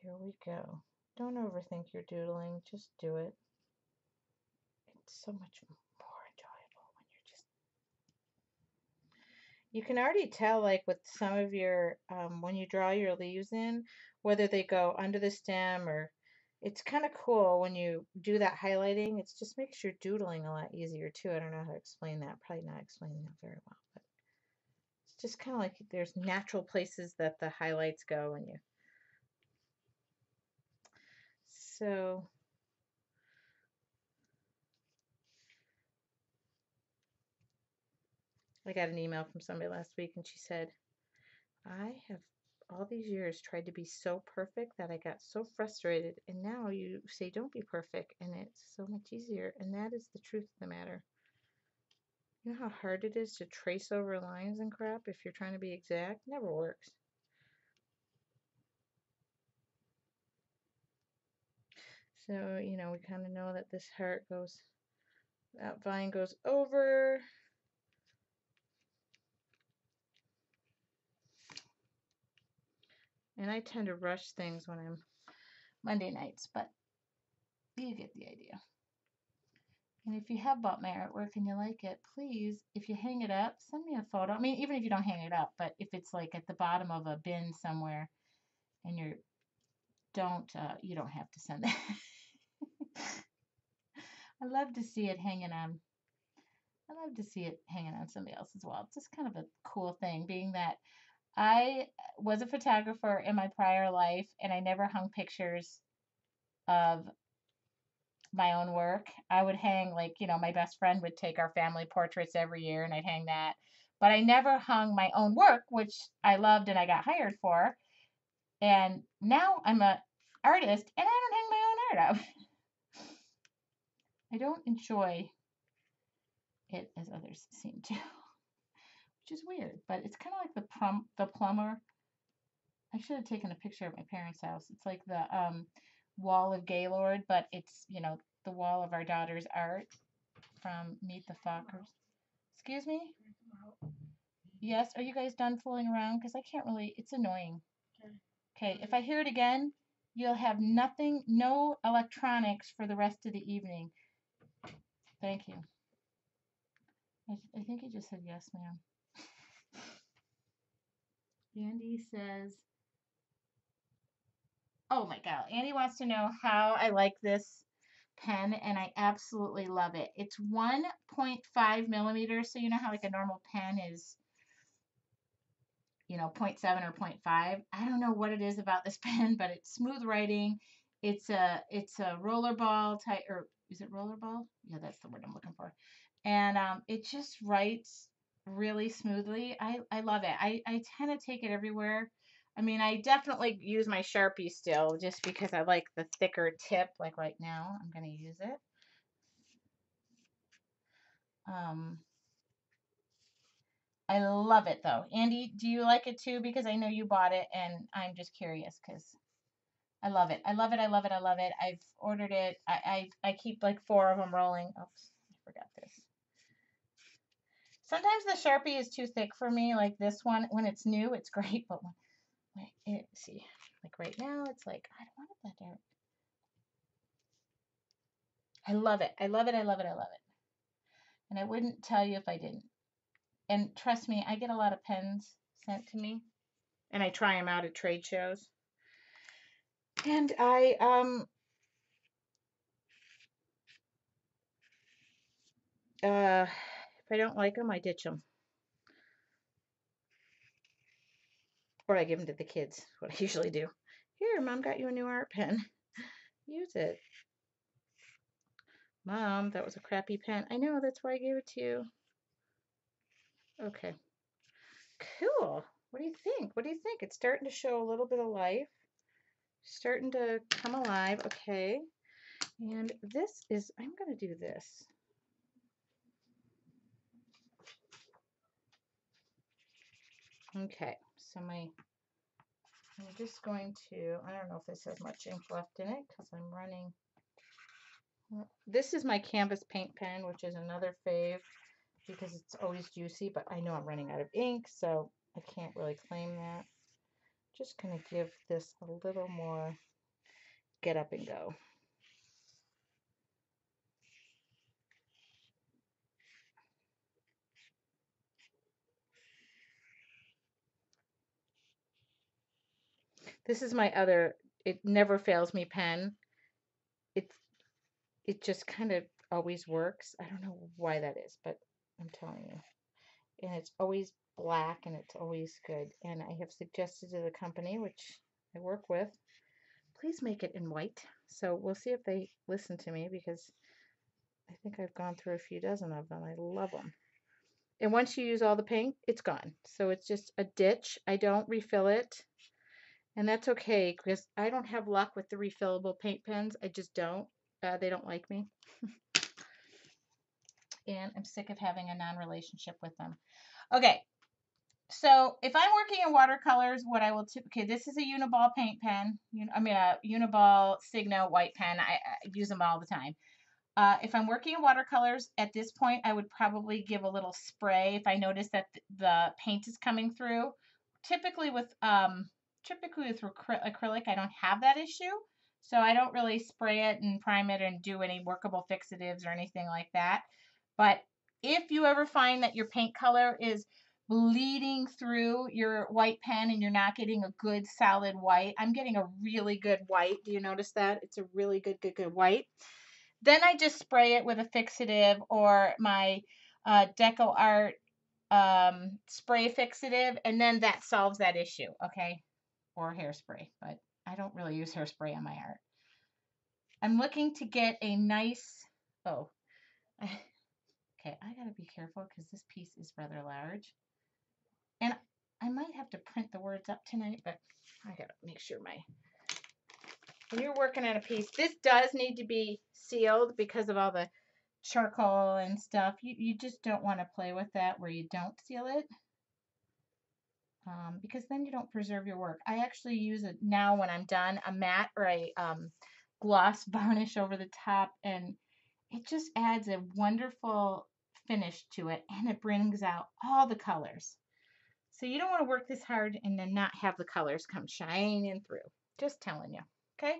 here we go. Don't overthink your doodling. Just do it. It's so much more enjoyable when you're just... You can already tell, like with some of your, when you draw your leaves in, whether they go under the stem or... It's kind of cool when you do that highlighting. It just makes your doodling a lot easier too. I don't know how to explain that. Probably not explaining that very well, but it's just kind of like there's natural places that the highlights go when you... So I got an email from somebody last week and she said, I have all these years tried to be so perfect that I got so frustrated, and now you say don't be perfect and it's so much easier, and that is the truth of the matter. You know how hard it is to trace over lines and crap if you're trying to be exact? It never works. So, you know, we kind of know that this heart goes, that vine goes over. And I tend to rush things when I'm Monday nights, but you get the idea. And if you have bought my artwork and you like it, please, if you hang it up, send me a photo. I mean, even if you don't hang it up, but if it's like at the bottom of a bin somewhere and you don't have to send that. I love to see it hanging on. I love to see it hanging on somebody else as well. It's just kind of a cool thing, being that I was a photographer in my prior life and I never hung pictures of my own work. I would hang, like, you know, my best friend would take our family portraits every year and I'd hang that. But I never hung my own work, which I loved and I got hired for. And now I'm an artist and I don't hang my own art up. I don't enjoy it as others seem to, which is weird. But it's kind of like the plumber. I should have taken a picture of my parents' house. It's like the wall of Gaylord, but it's, you know, the wall of our daughter's art from Meet the Fockers. Excuse me? Yes, are you guys done fooling around? Because I can't really, it's annoying. Okay, if I hear it again, you'll have nothing, no electronics for the rest of the evening. Thank you. I think he just said yes, ma'am. Andy says, oh my God, Andy wants to know how I like this pen, and I absolutely love it. It's 1.5 millimeters, so you know how like a normal pen is, you know, 0.7 or 0.5. I don't know what it is about this pen, but it's smooth writing. It's a rollerball type, or is it rollerball? Yeah, that's the word I'm looking for. And it just writes really smoothly. I love it. I tend to take it everywhere. I mean, I definitely use my Sharpie still just because I like the thicker tip. Like right now, I'm going to use it. I love it though. Andy, do you like it too? Because I know you bought it and I'm just curious because I love it. I love it. I love it. I love it. I've ordered it. I keep like 4 of them rolling. Oops, I forgot this. Sometimes the Sharpie is too thick for me. Like this one, when it's new, it's great. But see, like right now, it's like I don't want it that dark. I love it. I love it. I love it. I love it. And I wouldn't tell you if I didn't. And trust me, I get a lot of pens sent to me, and I try them out at trade shows. And if I don't like them, I ditch them, or I give them to the kids. What I usually do. Here, Mom got you a new art pen. Use it. Mom, that was a crappy pen. I know, that's why I gave it to you. Okay. Cool. What do you think? What do you think? It's starting to show a little bit of life. Starting to come alive. Okay. And this is, I'm going to do this. Okay. So I'm just going to, I don't know if this has much ink left in it because I'm running. This is my canvas paint pen, which is another fave because it's always juicy, but I know I'm running out of ink, so I can't really claim that. Just going to give this a little more get up and go. This is my other, it never fails me pen. It just kind of always works. I don't know why that is, but I'm telling you. And it's always black and it's always good. And I have suggested to the company, which I work with, please make it in white. So we'll see if they listen to me because I think I've gone through a few dozen of them. I love them. And once you use all the paint, it's gone. So it's just a ditch. I don't refill it. And that's okay because I don't have luck with the refillable paint pens. I just don't. They don't like me. And I'm sick of having a non-relationship with them. Okay, so if I'm working in watercolors, what I will okay, this is a Uniball paint pen. I mean a Uniball Signo white pen. I use them all the time. If I'm working in watercolors at this point, I would probably give a little spray if I notice that the paint is coming through. Typically with acrylic, I don't have that issue, so I don't really spray it and prime it and do any workable fixatives or anything like that. But if you ever find that your paint color is bleeding through your white pen and you're not getting a good solid white, I'm getting a really good white. Do you notice that? It's a really good white. Then I just spray it with a fixative or my Deco Art spray fixative, and then that solves that issue, okay? Or hairspray, but I don't really use hairspray on my art. I'm looking to get a nice, oh, okay, I gotta be careful because this piece is rather large. And I might have to print the words up tonight, but I gotta make sure when you're working on a piece, this does need to be sealed because of all the charcoal and stuff. You just don't want to play with that where you don't seal it. Because then you don't preserve your work. I actually use it now when I'm done, a matte or a gloss varnish over the top, and it just adds a wonderful finish to it, and it brings out all the colors. So you don't want to work this hard and then not have the colors come shining through. Just telling you, okay?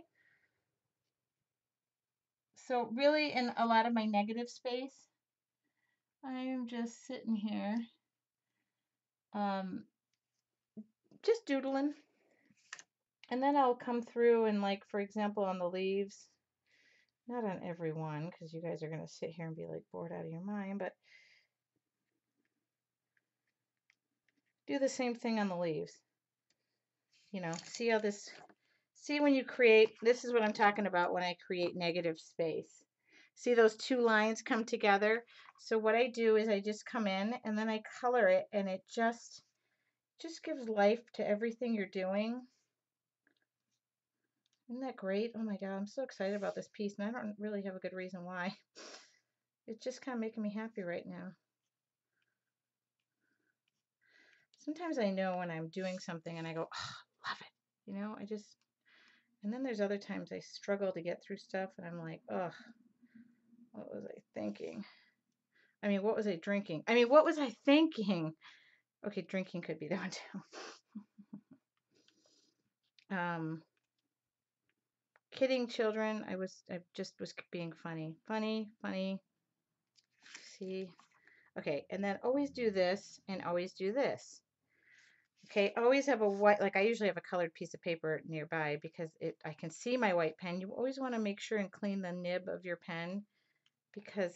So really, in a lot of my negative space, I am just sitting here, just doodling. And then I'll come through and, like, for example, on the leaves, not on every one, because you guys are going to sit here and be, like, bored out of your mind, but do the same thing on the leaves. You know, see when you create, this is what I'm talking about when I create negative space. See those two lines come together? So what I do is I just come in and then I color it, and it just gives life to everything you're doing. Isn't that great? Oh my God, I'm so excited about this piece, and I don't really have a good reason why. It's just kind of making me happy right now. Sometimes I know when I'm doing something and I go, oh, love it. You know, And then there's other times I struggle to get through stuff and I'm like, ugh, what was I thinking? I mean, what was I drinking? I mean, what was I thinking? Okay, drinking could be the one too. Kidding children. I just was being funny. Funny. See? Okay, and then always do this and always do this. Okay, always have a white, like I usually have a colored piece of paper nearby because I can see my white pen. You always want to make sure and clean the nib of your pen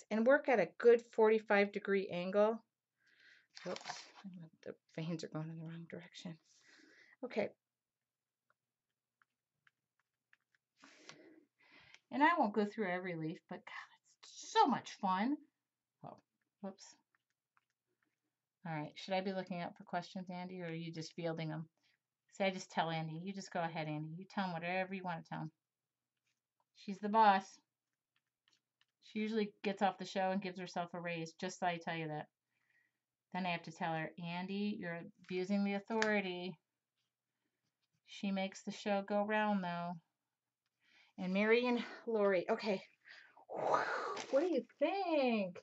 and work at a good 45-degree angle. Oops, the veins are going in the wrong direction. Okay. And I won't go through every leaf, but God, it's so much fun. Oh, whoops. All right, should I be looking out for questions, Andy, or are you just fielding them? See, I just tell Andy. You just go ahead, Andy. You tell him whatever you want to tell him. She's the boss. She usually gets off the show and gives herself a raise, just so I tell you that. Then I have to tell her, Andy, you're abusing the authority. She makes the show go round, though. And Mary and Lori. Okay. What do you think?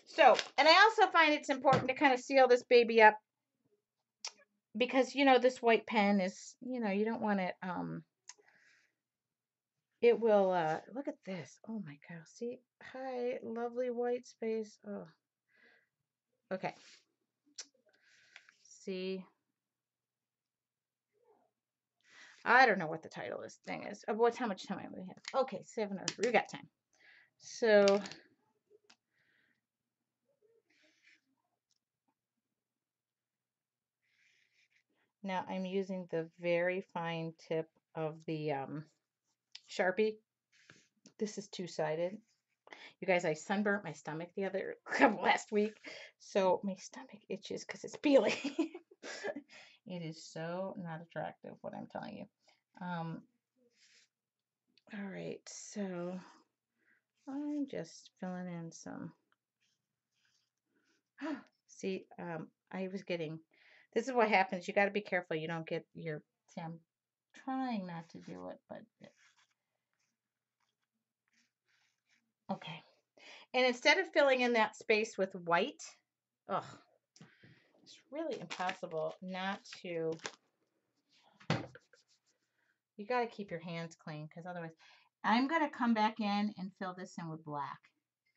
So, and I also find it's important to kind of seal this baby up because, this white pen is, you don't want it, it will, look at this. Oh my God. See? Hi, lovely white space. Oh, okay. See? I don't know what the title of this thing is. How much time we have? Okay, 7:03. We got time. So, now I'm using the very fine tip of the Sharpie. This is two-sided. You guys, I sunburnt my stomach last week, so my stomach itches because it's peeling. It is so not attractive, what I'm telling you. All right, so I'm just filling in some. See, this is what happens. You got to be careful. You don't get see, I'm trying not to do it, but okay. And instead of filling in that space with white, it's really impossible not to. You got to keep your hands clean because otherwise, I'm going to come back in and fill this in with black.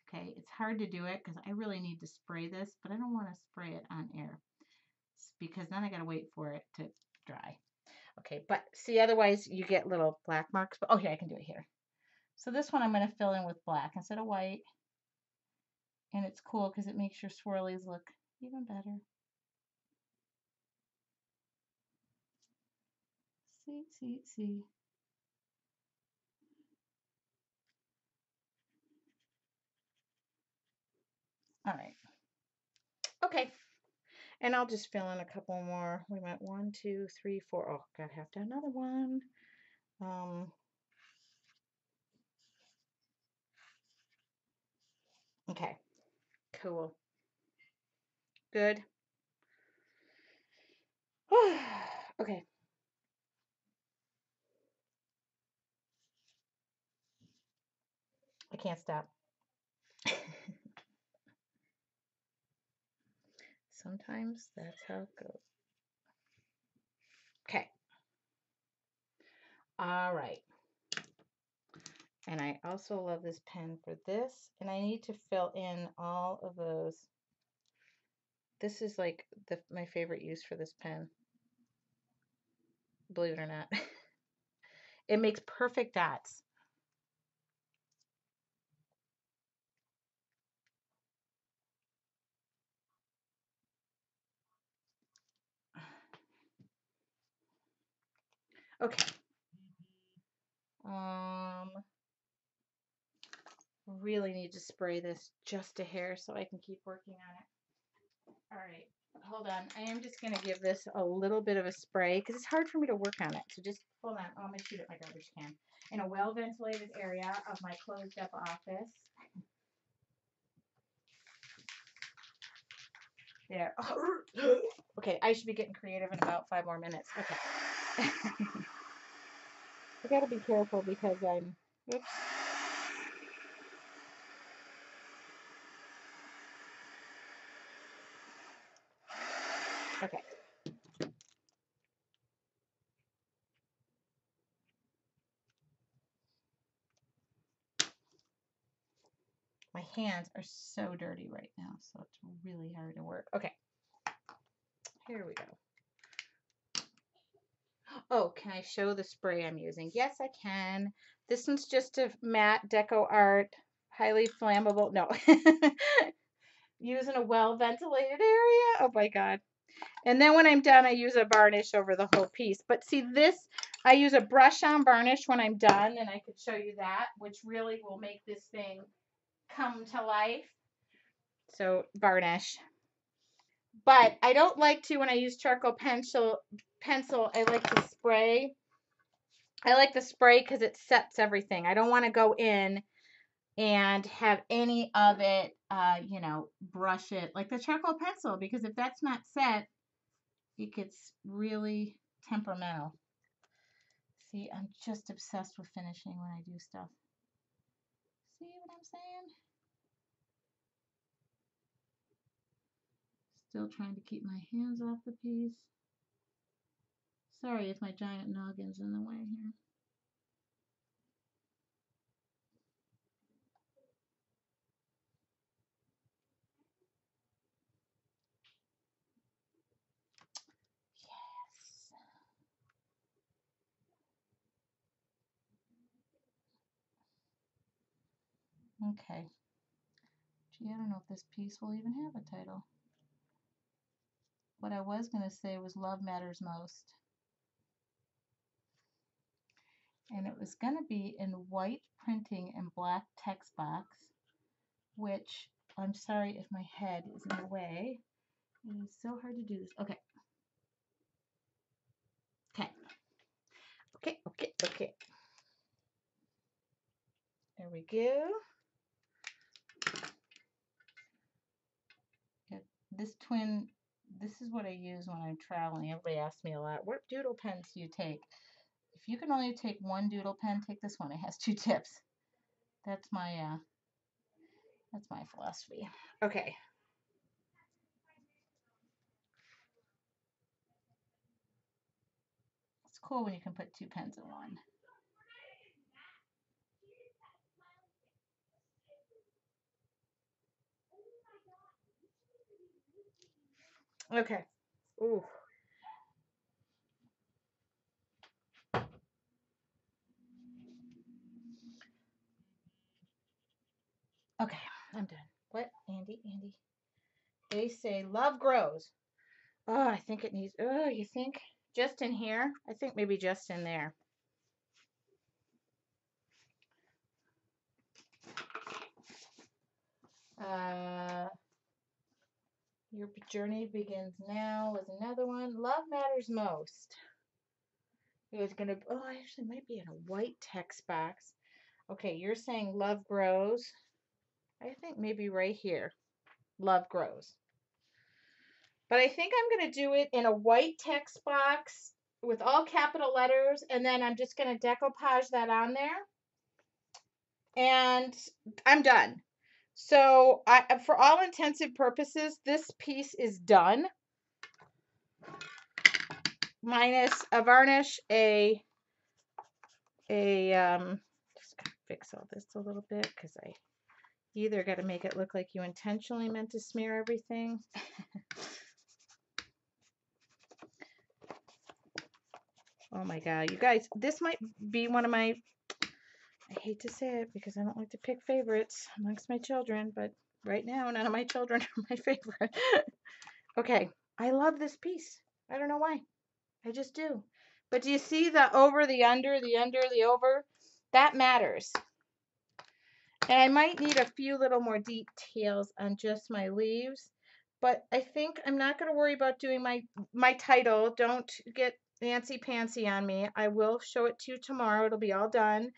Okay, it's hard to do it because I really need to spray this, but I don't want to spray it on air because then I got to wait for it to dry. Okay, but see, otherwise you get little black marks. But, here, I can do it here. So this one I'm going to fill in with black instead of white. And it's cool because it makes your swirlies look even better. See. All right. Okay. And I'll just fill in a couple more. We went 1, 2, 3, 4. Oh, gotta have to have another one. Okay. Cool. Good. Okay. I can't stop. Sometimes that's how it goes. Okay. All right. And I also love this pen for this. And I need to fill in all of those. This is like my favorite use for this pen. Believe it or not. It makes perfect dots. Okay. Really need to spray this just a hair so I can keep working on it. All right. Hold on. I am just going to give this a little bit of a spray because it's hard for me to work on it. So just hold on. I'm going to shoot at my garbage can in a well-ventilated area of my closed-up office. there. Okay, I should be getting creative in about 5 more minutes. Okay. I gotta be careful because I'm, oops. Okay. My hands are so dirty right now, so it's really hard to work. Okay. Here we go. Oh, can I show the spray I'm using? Yes, I can. This one's just a matte deco art, highly flammable. No. Using a well-ventilated area. Oh my God. And then when I'm done, I use a varnish over the whole piece. But see this, I use a brush-on varnish when I'm done, and I could show you that, which really will make this thing come to life. So varnish. But I don't like to, when I use charcoal pencil, I like to spray. I like the spray because it sets everything. I don't want to go in and have any of it, brush it like the charcoal pencil, because if that's not set, it gets really temperamental. See, I'm just obsessed with finishing when I do stuff. See what I'm saying? Still trying to keep my hands off the piece. Sorry if my giant noggin's in the way here. Okay. Gee, I don't know if this piece will even have a title. What I was going to say was Love Matters Most. And it was going to be in white printing and black text box, which I'm sorry if my head is in the way. It is so hard to do this. Okay. Okay. Okay, okay, okay. There we go. This is what I use when I'm traveling. Everybody asks me a lot, what doodle pens do you take? If you can only take one doodle pen, take this one. It has 2 tips. That's my philosophy. Okay. It's cool when you can put 2 pens in one. Okay. Ooh. Okay, I'm done. What? Andy? They say love grows. Oh, I think it needs, oh, you think? Just in here? I think maybe just in there. Your journey begins now was another one. Love matters most. It was going to, oh, I actually might be in a white text box. Okay, you're saying love grows. I think maybe right here. Love grows. But I think I'm going to do it in a white text box with all capital letters, and then I'm just going to decoupage that on there. And I'm done. So for all intensive purposes, this piece is done. Minus a varnish, just gotta fix all this a little bit because I either got to make it look like you intentionally meant to smear everything. Oh my God, you guys, this might be one of my, I hate to say it because I don't like to pick favorites amongst my children, but right now none of my children are my favorite. Okay, I love this piece. I don't know why. I just do. But do you see the over, the under, the under, the over? That matters. And I might need a few little more details on just my leaves. But I think I'm not going to worry about doing my title. Don't get fancy on me. I will show it to you tomorrow. It'll be all done.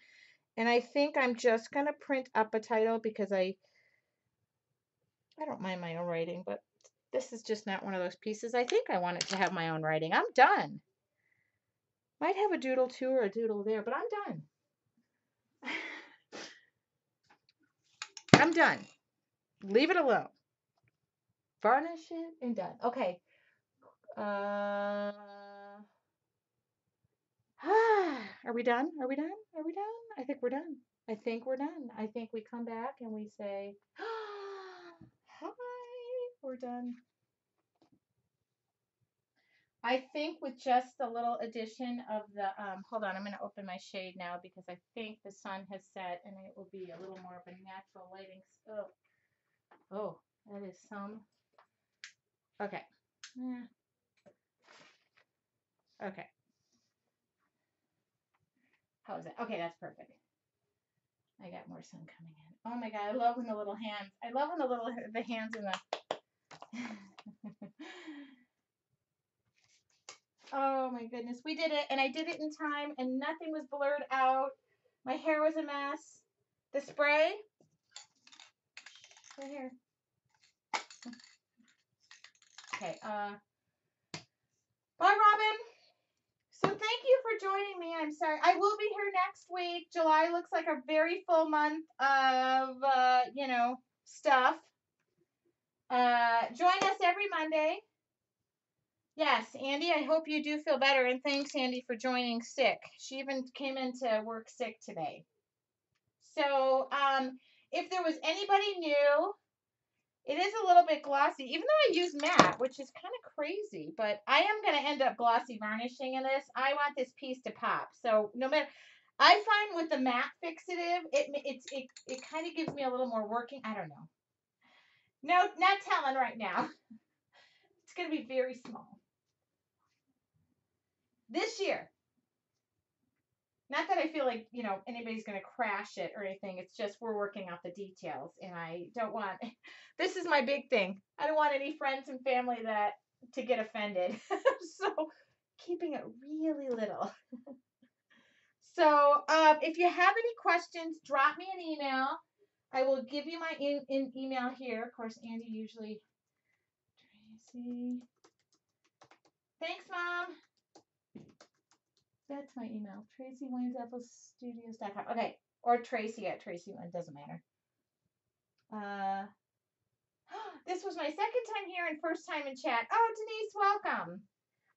And I think I'm just going to print up a title because I don't mind my own writing, but This is just not one of those pieces. I think I want it to have my own writing. I'm done. Might have a doodle too or a doodle there, but I'm done. I'm done. Leave it alone. Varnish it and done. Okay. Are we done? Are we done? Are we done? I think we're done. I think we're done. I think we come back and we say, hi, we're done. I think with just a little addition of the, hold on, I'm going to open my shade now because I think the sun has set and it will be a little more of a natural lighting. Oh, that is some. Okay. Okay. How is it? Okay, that's perfect. I got more sun coming in. Oh my God, I love when the little hands. I love when the hands in the. Oh my goodness, we did it, and I did it in time, and nothing was blurred out. My hair was a mess. The spray. Right here. Okay. Bye, Robin. So thank you for joining me. I'm sorry. I will be here next week. July looks like a very full month of, stuff. Join us every Monday. Yes, Andy, I hope you do feel better. And thanks, Andy, for joining sick. She even came into work sick today. So if there was anybody new, it is a little bit glossy, even though I use matte, which is kind of crazy. But I am going to end up glossy varnishing in this. I want this piece to pop. So no matter, I find with the matte fixative, it kind of gives me a little more working. I don't know. No, not telling right now. It's going to be very small. This year. Not that I feel like, anybody's going to crash it or anything. It's just we're working out the details. And I don't want, this is my big thing. I don't want any friends and family to get offended. So keeping it really little. So if you have any questions, drop me an email. I will give you my email here. Of course, Andy usually. Tracy. Thanks, Mom. That's my email. Tracy Weinzapfel Studios.com. Okay. Or Tracy at Tracy. It doesn't matter. This was my second time here and first time in chat. Oh, Denise, welcome.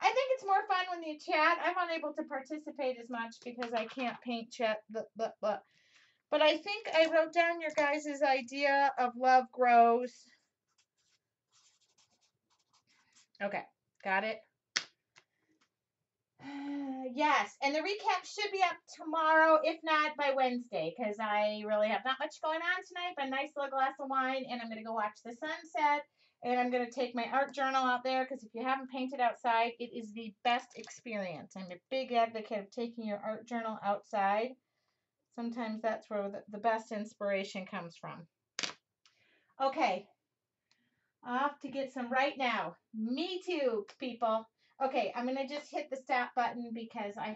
I think it's more fun when you chat. I'm unable to participate as much because I can't paint chat. But I think I wrote down your guys' idea of love grows. Okay. Got it. Yes, and the recap should be up tomorrow, if not by Wednesday, because I really have not much going on tonight, but a nice little glass of wine, and I'm going to go watch the sunset, and I'm going to take my art journal out there, because if you haven't painted outside, it is the best experience. I'm a big advocate of taking your art journal outside. Sometimes that's where the best inspiration comes from. Okay, off to get some right now. Me too, people. Okay, I'm going to just hit the stop button because I